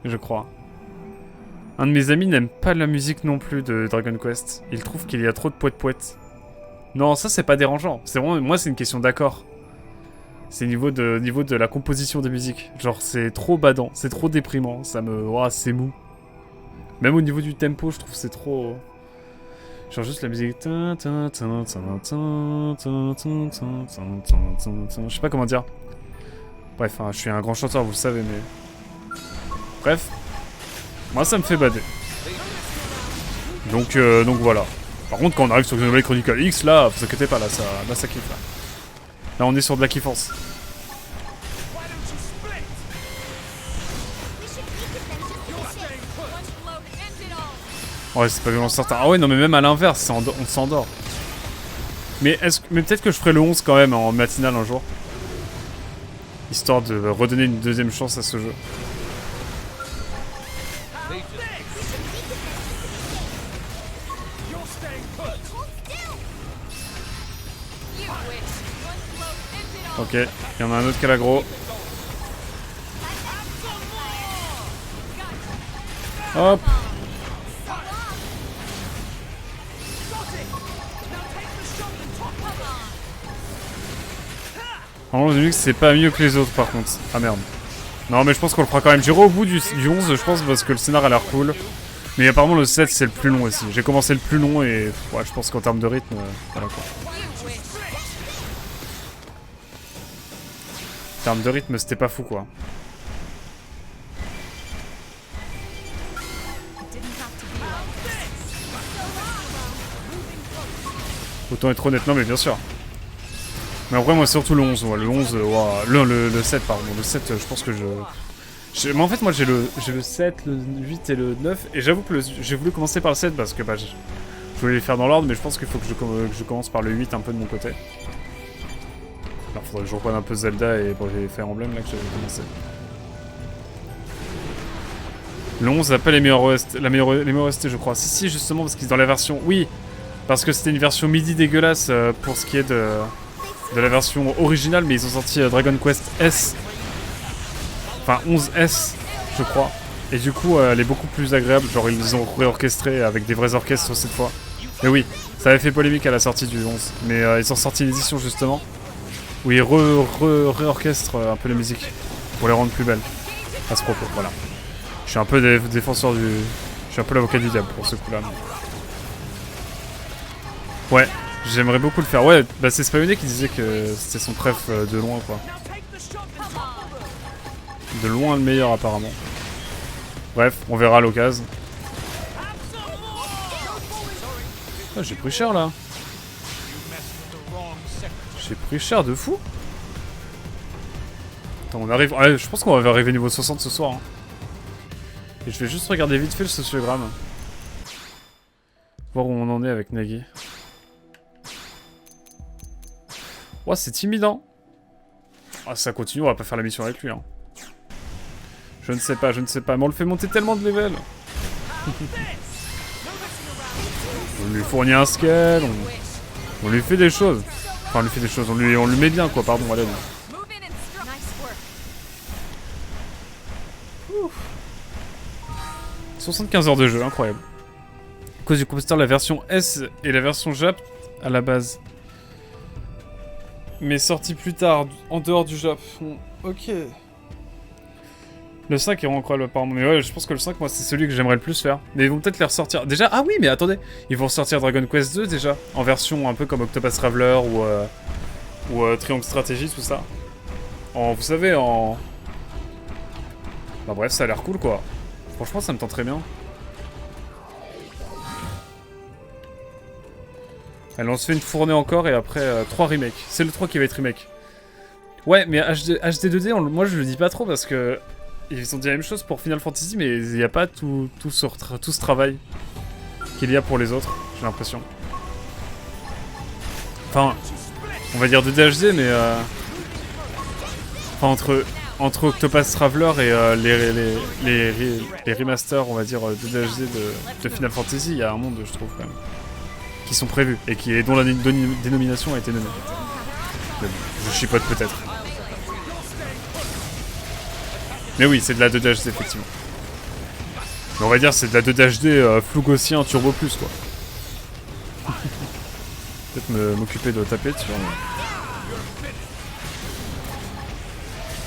Je crois. Un de mes amis n'aime pas la musique non plus de Dragon Quest. Il trouve qu'il y a trop de poète-poète. Non, ça c'est pas dérangeant. C'est vraiment... Moi, c'est une question d'accord. C'est niveau de la composition de musique. Genre, c'est trop badant, c'est trop déprimant. Ça me... Oh, c'est mou. Même au niveau du tempo, je trouve c'est trop... Genre juste la musique... Je sais pas comment dire. Bref, hein, je suis un grand chanteur, vous le savez, mais... Bref. Moi, ça me fait bader. Donc voilà. Par contre, quand on arrive sur Xenoblade Chronicle X, là, vous inquiétez pas, là, ça kiffe, là. Là, on est sur de la kiffance. Ouais, c'est pas vraiment certain. Ah ouais, non, mais même à l'inverse, on s'endort. Mais peut-être que je ferai le 11 quand même en matinale un jour. Histoire de redonner une deuxième chance à ce jeu. Ok, il y en a un autre qui a l'aggro. Hop. Normalement, le Linux, c'est pas mieux que les autres, par contre. Ah merde. Non, mais je pense qu'on le fera quand même. J'irai au bout du 11, je pense, parce que le scénar a l'air cool. Mais apparemment, le 7, c'est le plus long aussi. J'ai commencé le plus long et ouais, je pense qu'en termes de rythme, voilà quoi. En termes de rythme, c'était pas fou, quoi. Autant être honnête, non mais bien sûr. Mais après moi surtout le 11, ouais, le 11, wow. le 7 pardon, le 7 je pense que mais en fait moi j'ai le 7, le 8 et le 9 et j'avoue que j'ai voulu commencer par le 7 parce que bah, je voulais les faire dans l'ordre mais je pense qu'il faut que je commence par le 8 un peu de mon côté. Alors faudrait que je reprenne un peu Zelda et les Fire Emblem là que j'avais commencé. Le 11 n'a pas les meilleurs OST, les meilleurs OST je crois. Si justement parce qu'ils dans la version... Oui, parce que c'était une version MIDI dégueulasse pour ce qui est de la version originale, mais ils ont sorti Dragon Quest S. Enfin 11S, je crois. Et du coup, elle est beaucoup plus agréable. Genre, ils ont réorchestré avec des vrais orchestres cette fois. Mais oui, ça avait fait polémique à la sortie du 11. Mais ils ont sorti une édition justement où ils réorchestrent un peu les musiques pour les rendre plus belles. À ce propos, voilà. Je suis un peu défenseur du... Je suis un peu l'avocat du diable pour ce coup-là. Ouais, j'aimerais beaucoup le faire. Ouais, bah c'est Spayone qui disait que c'était son préf de loin, quoi. De loin le meilleur, apparemment. Bref, on verra à l'occasion. Ah, j'ai pris cher, là. J'ai pris cher de fou. Attends, on arrive... Ouais, je pense qu'on va arriver niveau 60 ce soir. Hein. Et je vais juste regarder vite fait le sociogramme. Voir où on en est avec Nagui. Ouais, c'est timide, hein. Ah, ça continue, on va pas faire la mission avec lui, hein. Je ne sais pas, mais on le fait monter tellement de level. On lui fournit un scale, on lui fait des choses. Enfin, on lui fait des choses, on lui met bien, quoi, pardon, allez. 75 heures de jeu, incroyable. À cause du compositeur, la version S et la version Jap à la base. Mais sorti plus tard, en dehors du Japon. Ok. Le 5 est incroyable apparemment. Mais ouais, je pense que le 5, moi, c'est celui que j'aimerais le plus faire. Mais ils vont peut-être les ressortir. Déjà, ah oui, mais attendez. Ils vont ressortir Dragon Quest 2 déjà. En version un peu comme Octopus Traveler ou Triangle Stratégie, tout ça. Vous savez, en... Bah bref, ça a l'air cool, quoi. Franchement, ça me tente très bien. Elle en se fait une fournée encore et après 3 remakes. C'est le 3 qui va être remake. Ouais, mais HD 2D, moi je le dis pas trop parce que ils ont dit la même chose pour Final Fantasy, mais il n'y a pas tout ce travail qu'il y a pour les autres, j'ai l'impression. Enfin, on va dire 2D HD, mais enfin entre Octopus Traveler et les remasters, on va dire 2D HD de Final Fantasy, il y a un monde, je trouve quand même. Qui sont prévus et dont la dénomination a été nommée. Je chipote peut-être. Mais oui, c'est de la 2D HD effectivement. Mais on va dire c'est de la 2D HD flou gaussien turbo plus quoi. Peut-être m'occuper de taper dessus.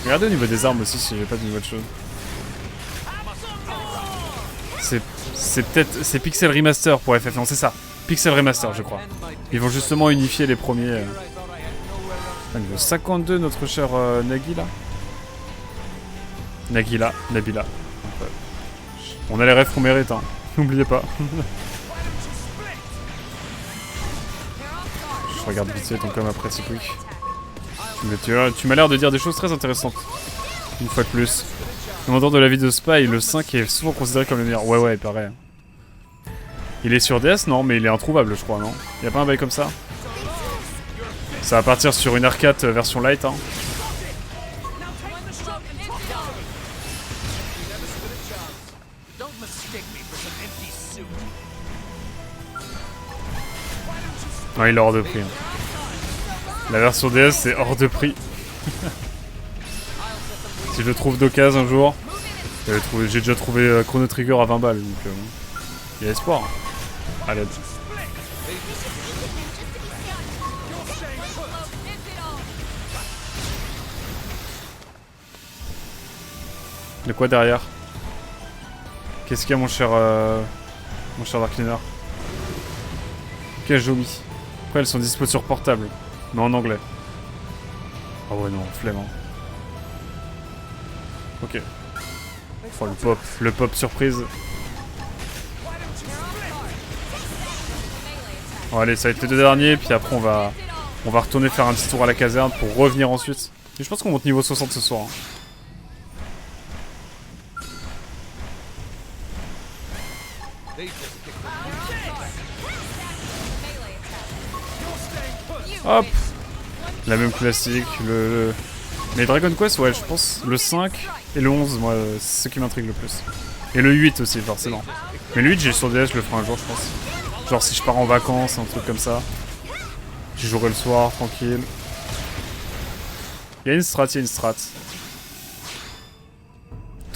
Regardez au niveau des armes aussi si j'ai pas de nouvelles choses. C'est Pixel Remaster pour FF, non c'est ça. Pixel Remaster, je crois. Ils vont justement unifier les premiers. Niveau 52, notre cher Nagila. Nabila. On a les rêves qu'on mérite, hein. N'oubliez pas. Je regarde vite fait ton com après, c'est quick. Tu m'as l'air de dire des choses très intéressantes. Une fois de plus. Commandant de la vie de Spy, le 5 est souvent considéré comme le meilleur. Ouais, pareil. Il est sur DS, non, mais il est introuvable, je crois, non? Y'a pas un bail comme ça? Ça va partir sur une arcade version light, hein. Non, il est hors de prix. Hein. La version DS, c'est hors de prix. Si je le trouve d'occasion un jour, j'ai déjà trouvé Chrono Trigger à 20 balles, donc il y a espoir. À l'aide. De quoi derrière? Qu'est-ce qu'il y a mon cher Dark Cleaner? Kajumi. Après elles sont dispo sur portable, mais en anglais. Ah ouais non, flemme hein. Ok. Oh le pop surprise. Bon allez, ça va être les deux derniers, puis après on va retourner faire un petit tour à la caserne pour revenir ensuite. Et je pense qu'on monte niveau 60 ce soir. Hein. Hop. La même classique, Mais Dragon Quest, ouais, je pense le 5 et le 11, moi, c'est ce qui m'intrigue le plus. Et le 8 aussi, forcément. Mais le 8, j'ai sur DS, je le ferai un jour, je pense. Genre si je pars en vacances, un truc comme ça. J'y jouerai le soir, tranquille. Il y a une strat, Attends,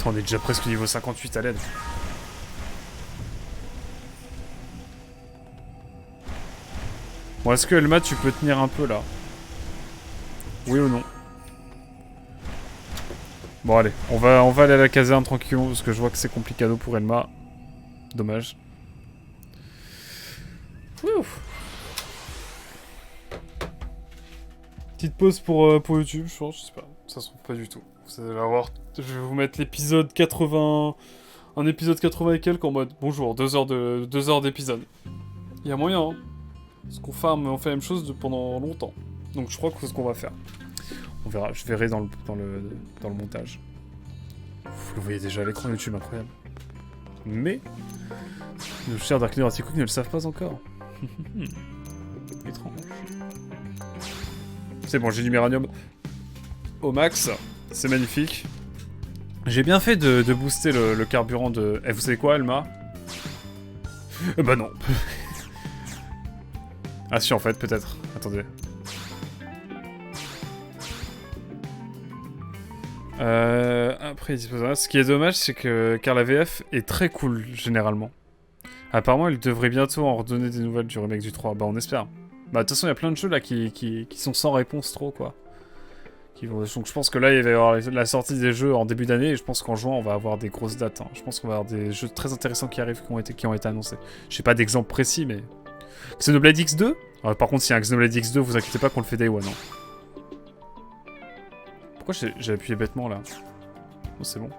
on est déjà presque niveau 58 à l'aide. Bon, est-ce que Elma, tu peux tenir un peu, là? Oui ou non? Bon, allez, on va aller à la caserne tranquillement, parce que je vois que c'est complicado pour Elma. Dommage. Ouf. Petite pause pour YouTube, je pense, je sais pas. Ça se trouve pas du tout. Vous allez voir, je vais vous mettre l'épisode 80... Un épisode 80 et quelques en mode, bonjour, 2 heures d'épisode. Il y a moyen, hein. Parce qu'on farm, on fait la même chose pendant longtemps. Donc je crois que c'est ce qu'on va faire. On verra, je verrai dans le montage. Vous le voyez déjà à l'écran YouTube, incroyable. Mais, nos chers Dark Cleaner Anticook ne le savent pas encore. Étrange. C'est bon, j'ai du Méranium au max. C'est magnifique. J'ai bien fait de booster le carburant de... Eh, vous savez quoi, Elma? Bah non. Ah si, en fait, peut-être. Attendez. Après, il dispose... Ce qui est dommage, c'est que... Car la VF est très cool, généralement. Apparemment, il devrait bientôt en redonner des nouvelles du remake du 3. Bah, on espère. Bah, de toute façon, il y a plein de jeux, là, qui sont sans réponse trop, quoi. Donc, je pense que là, il va y avoir la sortie des jeux en début d'année, et je pense qu'en juin, on va avoir des grosses dates. Hein. Je pense qu'on va avoir des jeux très intéressants qui arrivent, qui ont été annoncés. Je sais pas d'exemple précis, mais... Xenoblade X2 ? Par contre, s'il y a un Xenoblade X2, vous inquiétez pas qu'on le fait Day One. Hein. Pourquoi j'ai appuyé bêtement là? Oh, c'est bon.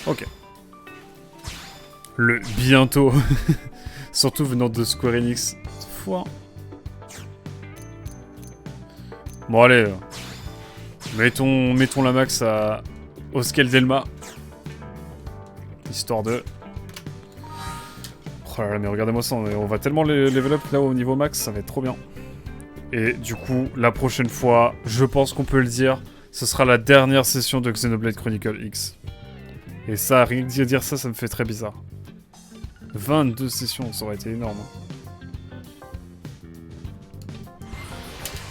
Ok. Le bientôt. Surtout venant de Square Enix. Foire. Bon, allez. Mettons la max au scale d'Elma. Histoire de... Oh là là, mais regardez-moi ça, on va tellement level up là au niveau max, ça va être trop bien. Et du coup, la prochaine fois, je pense qu'on peut le dire, ce sera la dernière session de Xenoblade Chronicle X. Et ça, rien que dire ça, ça me fait très bizarre. 22 sessions, ça aurait été énorme.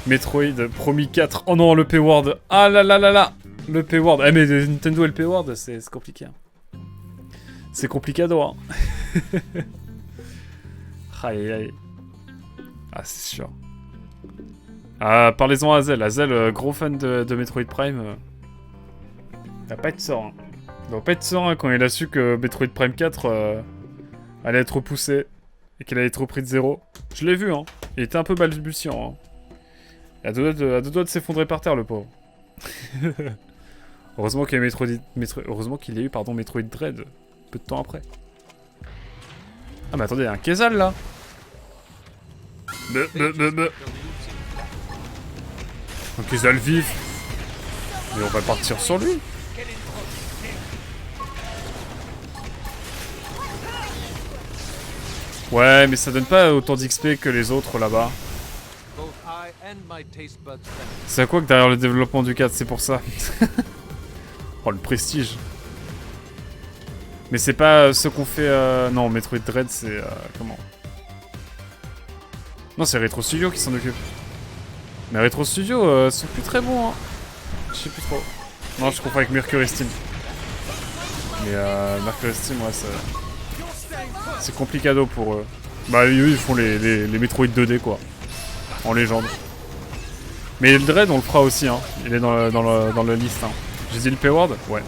Metroid, promis 4. Oh non, le P-Word. Ah là là là là. Le P-Word. Eh mais Nintendo et le P-Word, c'est compliqué. Hein. C'est complicado, hein. Aïe aïe. Ah, c'est sûr. Ah, parlez-en à Azel. Azel, gros fan de Metroid Prime. Il va pas être serein. Il va pas être serein quand il a su que Metroid Prime 4 allait être repoussé. Et qu'il allait être repris de zéro. Je l'ai vu, hein. Il était un peu balbutiant, hein. Il a deux doigts de s'effondrer par terre, le pauvre. Heureusement qu'il y a eu Metroid Dread. Peu de temps après. Ah mais attendez, il y a un Kezal là. Un Kezal vif. Mais on va partir sur lui. Ouais, mais ça donne pas autant d'XP que les autres là-bas. C'est à quoi que derrière le développement du 4, c'est pour ça. Oh, le prestige. Mais c'est pas ce qu'on fait... Non, Metroid Dread, c'est... comment? Non, c'est Retro Studio qui s'en occupe. Mais Retro Studio sont plus très bons, hein. Je sais plus trop. Non, je confonds avec Mercury Steam. Mais Mercury Steam, ouais, c'est complicado pour eux. Bah, eux, ils font les Metroid 2D, quoi. En légende. Mais le Dread, on le fera aussi, hein. Il est dans le liste, hein. J'ai dit le P-Word? Ouais.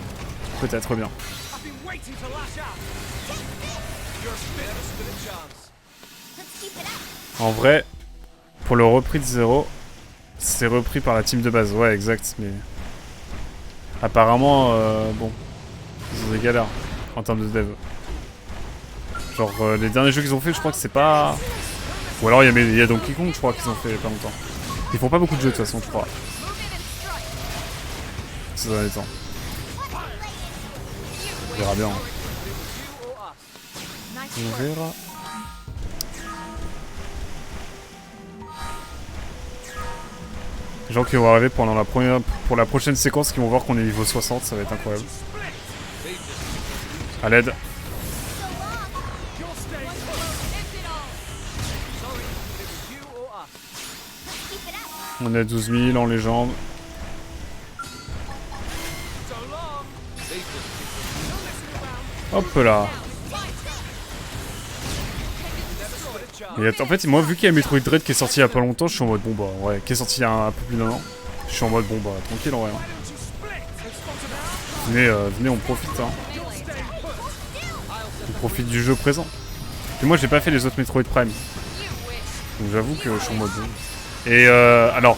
Peut-être bien. En vrai, pour le repris de 0, c'est repris par la team de base. Ouais, exact, mais... Apparemment, bon, ils ont des galères en termes de dev. Genre, les derniers jeux qu'ils ont fait, je crois que c'est pas... Ou alors il y a Donkey Kong, je crois qu'ils ont fait il y a pas longtemps. Ils font pas beaucoup de jeux de toute façon, je crois. Ces derniers temps. On verra bien. On verra. Les gens qui vont arriver pendant pour la prochaine séquence qui vont voir qu'on est niveau 60, ça va être incroyable. À l'aide. On est à 12 000 en légende. Hop là. Et en fait, moi, vu qu'il y a Metroid Dread qui est sorti il y a pas longtemps, je suis en mode bon bah ouais, qui est sorti il y a un peu plus d'un an. Je suis en mode bon bah tranquille en vrai. Venez, on profite. Hein. On profite du jeu présent. Et moi, j'ai pas fait les autres Metroid Prime. Donc j'avoue que je suis en mode bon. Et alors,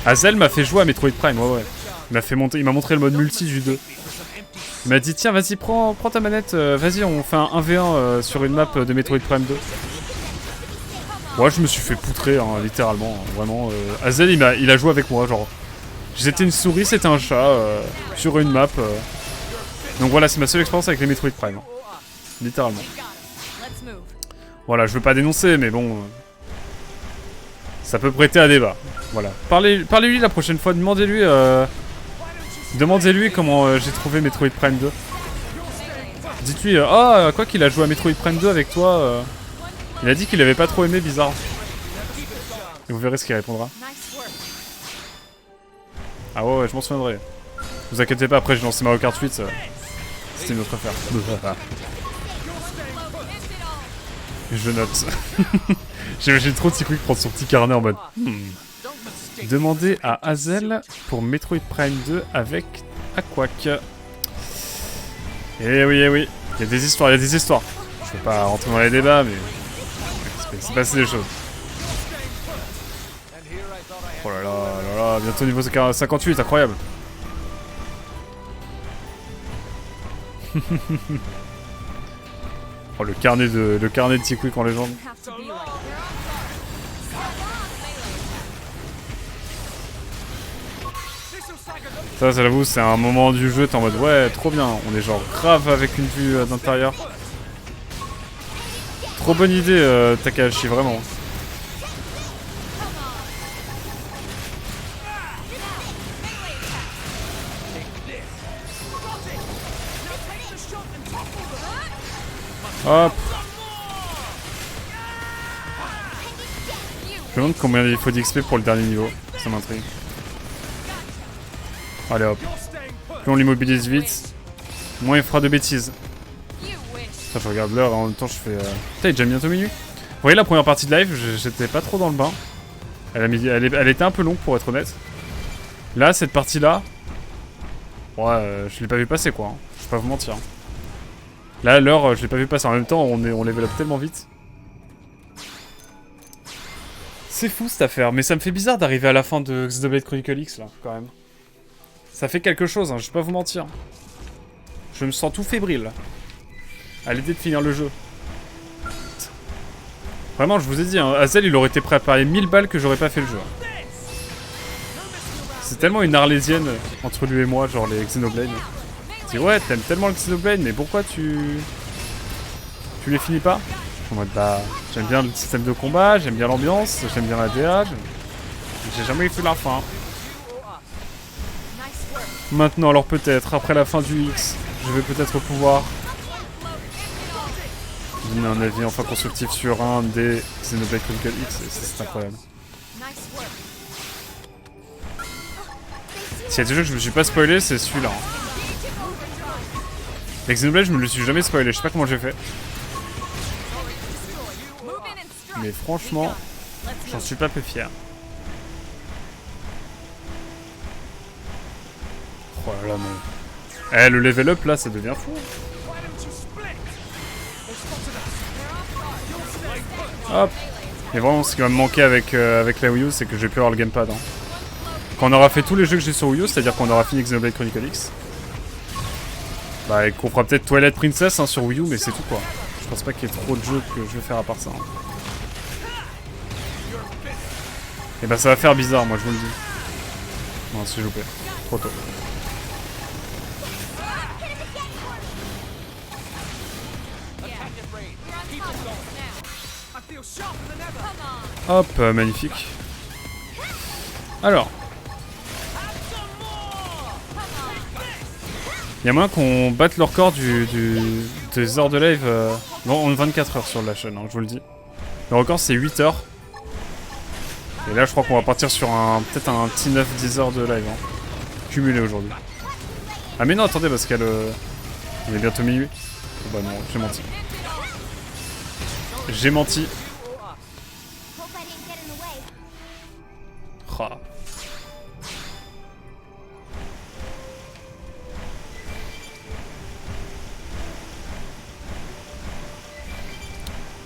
Hazel m'a fait jouer à Metroid Prime, ouais. Il m'a montré le mode multi du 2. Il m'a dit tiens vas-y prends ta manette, vas-y on fait un 1v1 sur une map de Metroid Prime 2. Ouais je me suis fait poutrer hein, littéralement, hein, vraiment. Hazel il a joué avec moi genre. J'étais une souris, c'était un chat sur une map. Donc voilà c'est ma seule expérience avec les Metroid Prime. Hein. Littéralement. Voilà je veux pas dénoncer mais bon... ça peut prêter à débat. Voilà. Parlez-lui la prochaine fois, demandez-lui comment j'ai trouvé Metroid Prime 2. Dites-lui, quoi qu'il a joué à Metroid Prime 2 avec toi. Il a dit qu'il avait pas trop aimé, bizarre. Et vous verrez ce qu'il répondra. Ah ouais, je m'en souviendrai. Vous inquiétez pas, après j'ai lancé Mario Kart 8. C'était une autre affaire. Je note. J'imagine trop Quick prendre son petit carnet en mode... Demandez à Hazel pour Metroid Prime 2 avec Aquac. Eh oui. Il y a des histoires, Je vais pas rentrer dans les débats, mais... c'est passé des choses. Oh là là, bientôt niveau 58, incroyable. Oh le carnet de Quick en légende. Ça j'avoue c'est un moment du jeu, t'es en mode ouais trop bien, on est genre grave avec une vue d'intérieur. Trop bonne idée Takahashi, vraiment. Hop. Je me demande combien il faut d'XP pour le dernier niveau, ça m'intrigue. Allez hop. Plus on l'immobilise vite, moins il fera de bêtises. Ça, je regarde l'heure et en même temps je fais... Putain, il est déjà bientôt minuit. Vous voyez la première partie de live, j'étais pas trop dans le bain. Elle était un peu longue pour être honnête. Là, cette partie-là... Ouais, je l'ai pas vu passer quoi. Hein. Je vais pas vous mentir. Là, l'heure, je l'ai pas vu passer. En même temps, on level up tellement vite. C'est fou cette affaire, mais ça me fait bizarre d'arriver à la fin de Xenoblade Chronicle X là, quand même. Ça fait quelque chose, hein, je vais pas vous mentir. Je me sens tout fébrile. À l'idée de finir le jeu. Vraiment, je vous ai dit, hein, Hazel il aurait été prêt à parier 1000 balles que j'aurais pas fait le jeu. C'est tellement une arlésienne entre lui et moi, genre les Xenoblade. Tu dis ouais, t'aimes tellement le Xenoblade, mais pourquoi tu les finis pas? En mode bah, j'aime bien le système de combat, j'aime bien l'ambiance, j'aime bien la DA. J'ai jamais fait la fin. Maintenant, alors peut-être, après la fin du X, je vais peut-être pouvoir donner un avis enfin constructif sur un des Xenoblade Chronicle X, et c'est incroyable. S'il y a des jeux que je me suis pas spoilé, c'est celui-là. Les Xenoblade, je me le suis jamais spoilé, je sais pas comment j'ai fait. Mais franchement, j'en suis pas peu fier. Oh là là, non. Eh, le level up là, ça devient fou. Hop. Et vraiment, ce qui va me manquer avec la Wii U, c'est que je vais plus avoir le gamepad. Hein. Quand on aura fait tous les jeux que j'ai sur Wii U, c'est-à-dire qu'on aura fini Xenoblade Chronicles X, bah, et qu'on fera peut-être Twilight Princess hein, sur Wii U, mais c'est tout quoi. Je pense pas qu'il y ait trop de jeux que je vais faire à part ça. Hein. Et bah, ça va faire bizarre, moi je vous le dis. Non, c'est loupé. Trop tôt. Hop, magnifique. Alors. Il y a moyen qu'on batte le record des heures de live en 24 heures sur la chaîne, hein, je vous le dis. Le record c'est 8 heures. Et là je crois qu'on va partir sur peut-être un petit 9-10 heures de live. Hein, cumulé aujourd'hui. Ah mais non, attendez, parce qu'il est bientôt minuit. Oh bah non, j'ai menti. J'ai menti. Ah.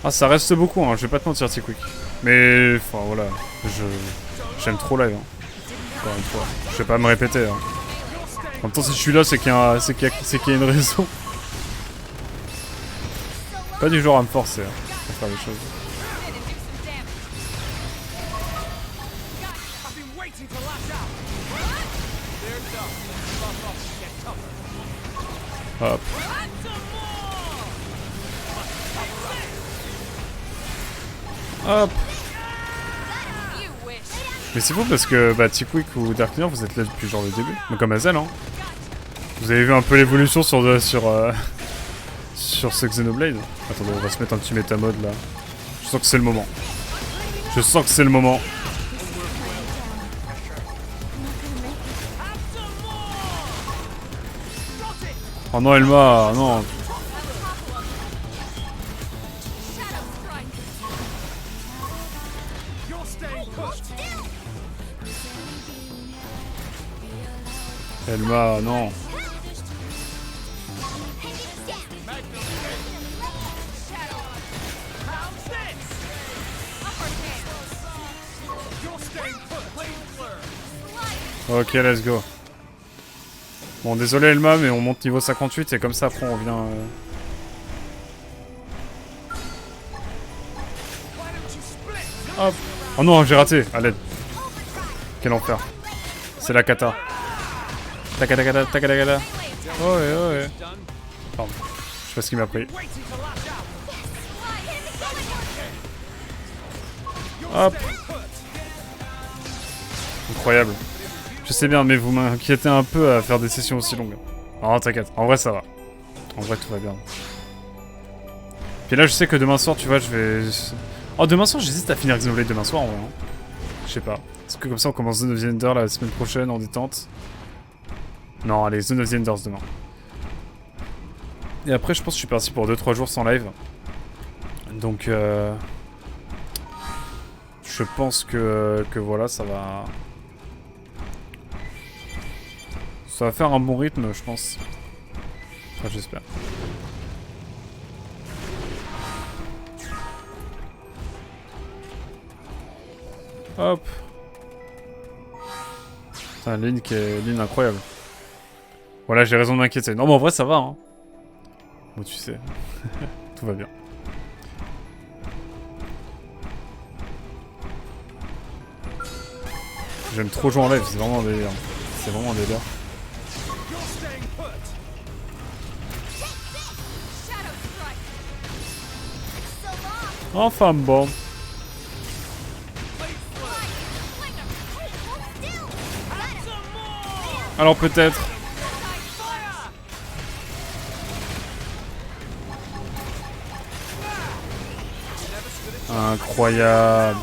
Ah, ça reste beaucoup, hein, je vais pas te mentir, T-Quick. Mais, enfin, voilà, j'aime trop live, hein. Encore une fois, je vais pas me répéter, hein. En même temps, si je suis là, c'est qu'il y a une raison. Pas du genre à me forcer, hein, pour faire les choses. Hop. Hop. Mais c'est fou parce que bah, T-Quick ou Dark Mirror, vous êtes là depuis genre le début. Mais comme Azel, hein. Vous avez vu un peu l'évolution sur ce Xenoblade. Attendez, on va se mettre un petit métamode là. Je sens que c'est le moment. Je sens que c'est le moment. Oh non, Elma, non. Elma, non. Ok, let's go. Bon, désolé Elma, mais on monte niveau 58 et comme ça après on revient... Hop. Oh non, j'ai raté, à l'aide. Quel enfer. C'est la cata. Takadakada, takadakada. Oh ouais, oh ouais. Pardon, je sais pas ce qu'il m'a pris. Hop. Incroyable. Je sais bien, mais vous m'inquiétez un peu à faire des sessions aussi longues. Oh, t'inquiète, en vrai ça va. En vrai tout va bien. Puis là je sais que demain soir, tu vois, je vais... Oh, demain soir j'hésite à finir Xenoblade demain soir en vrai. Hein. Je sais pas. Est-ce que comme ça on commence The 9th Enders la semaine prochaine en détente? Non, allez, The 9th Enders demain. Et après je pense que je suis parti pour 2-3 jours sans live. Donc je pense que voilà, ça va... Ça va faire un bon rythme, je pense. Enfin, j'espère. Hop. Putain, ligne incroyable. Voilà, j'ai raison de m'inquiéter. Non, mais en vrai, ça va, hein. Bon, tu sais. Tout va bien. J'aime trop jouer en live, c'est vraiment un délire. C'est vraiment un délire. Enfin bon. Alors peut-être. Incroyable.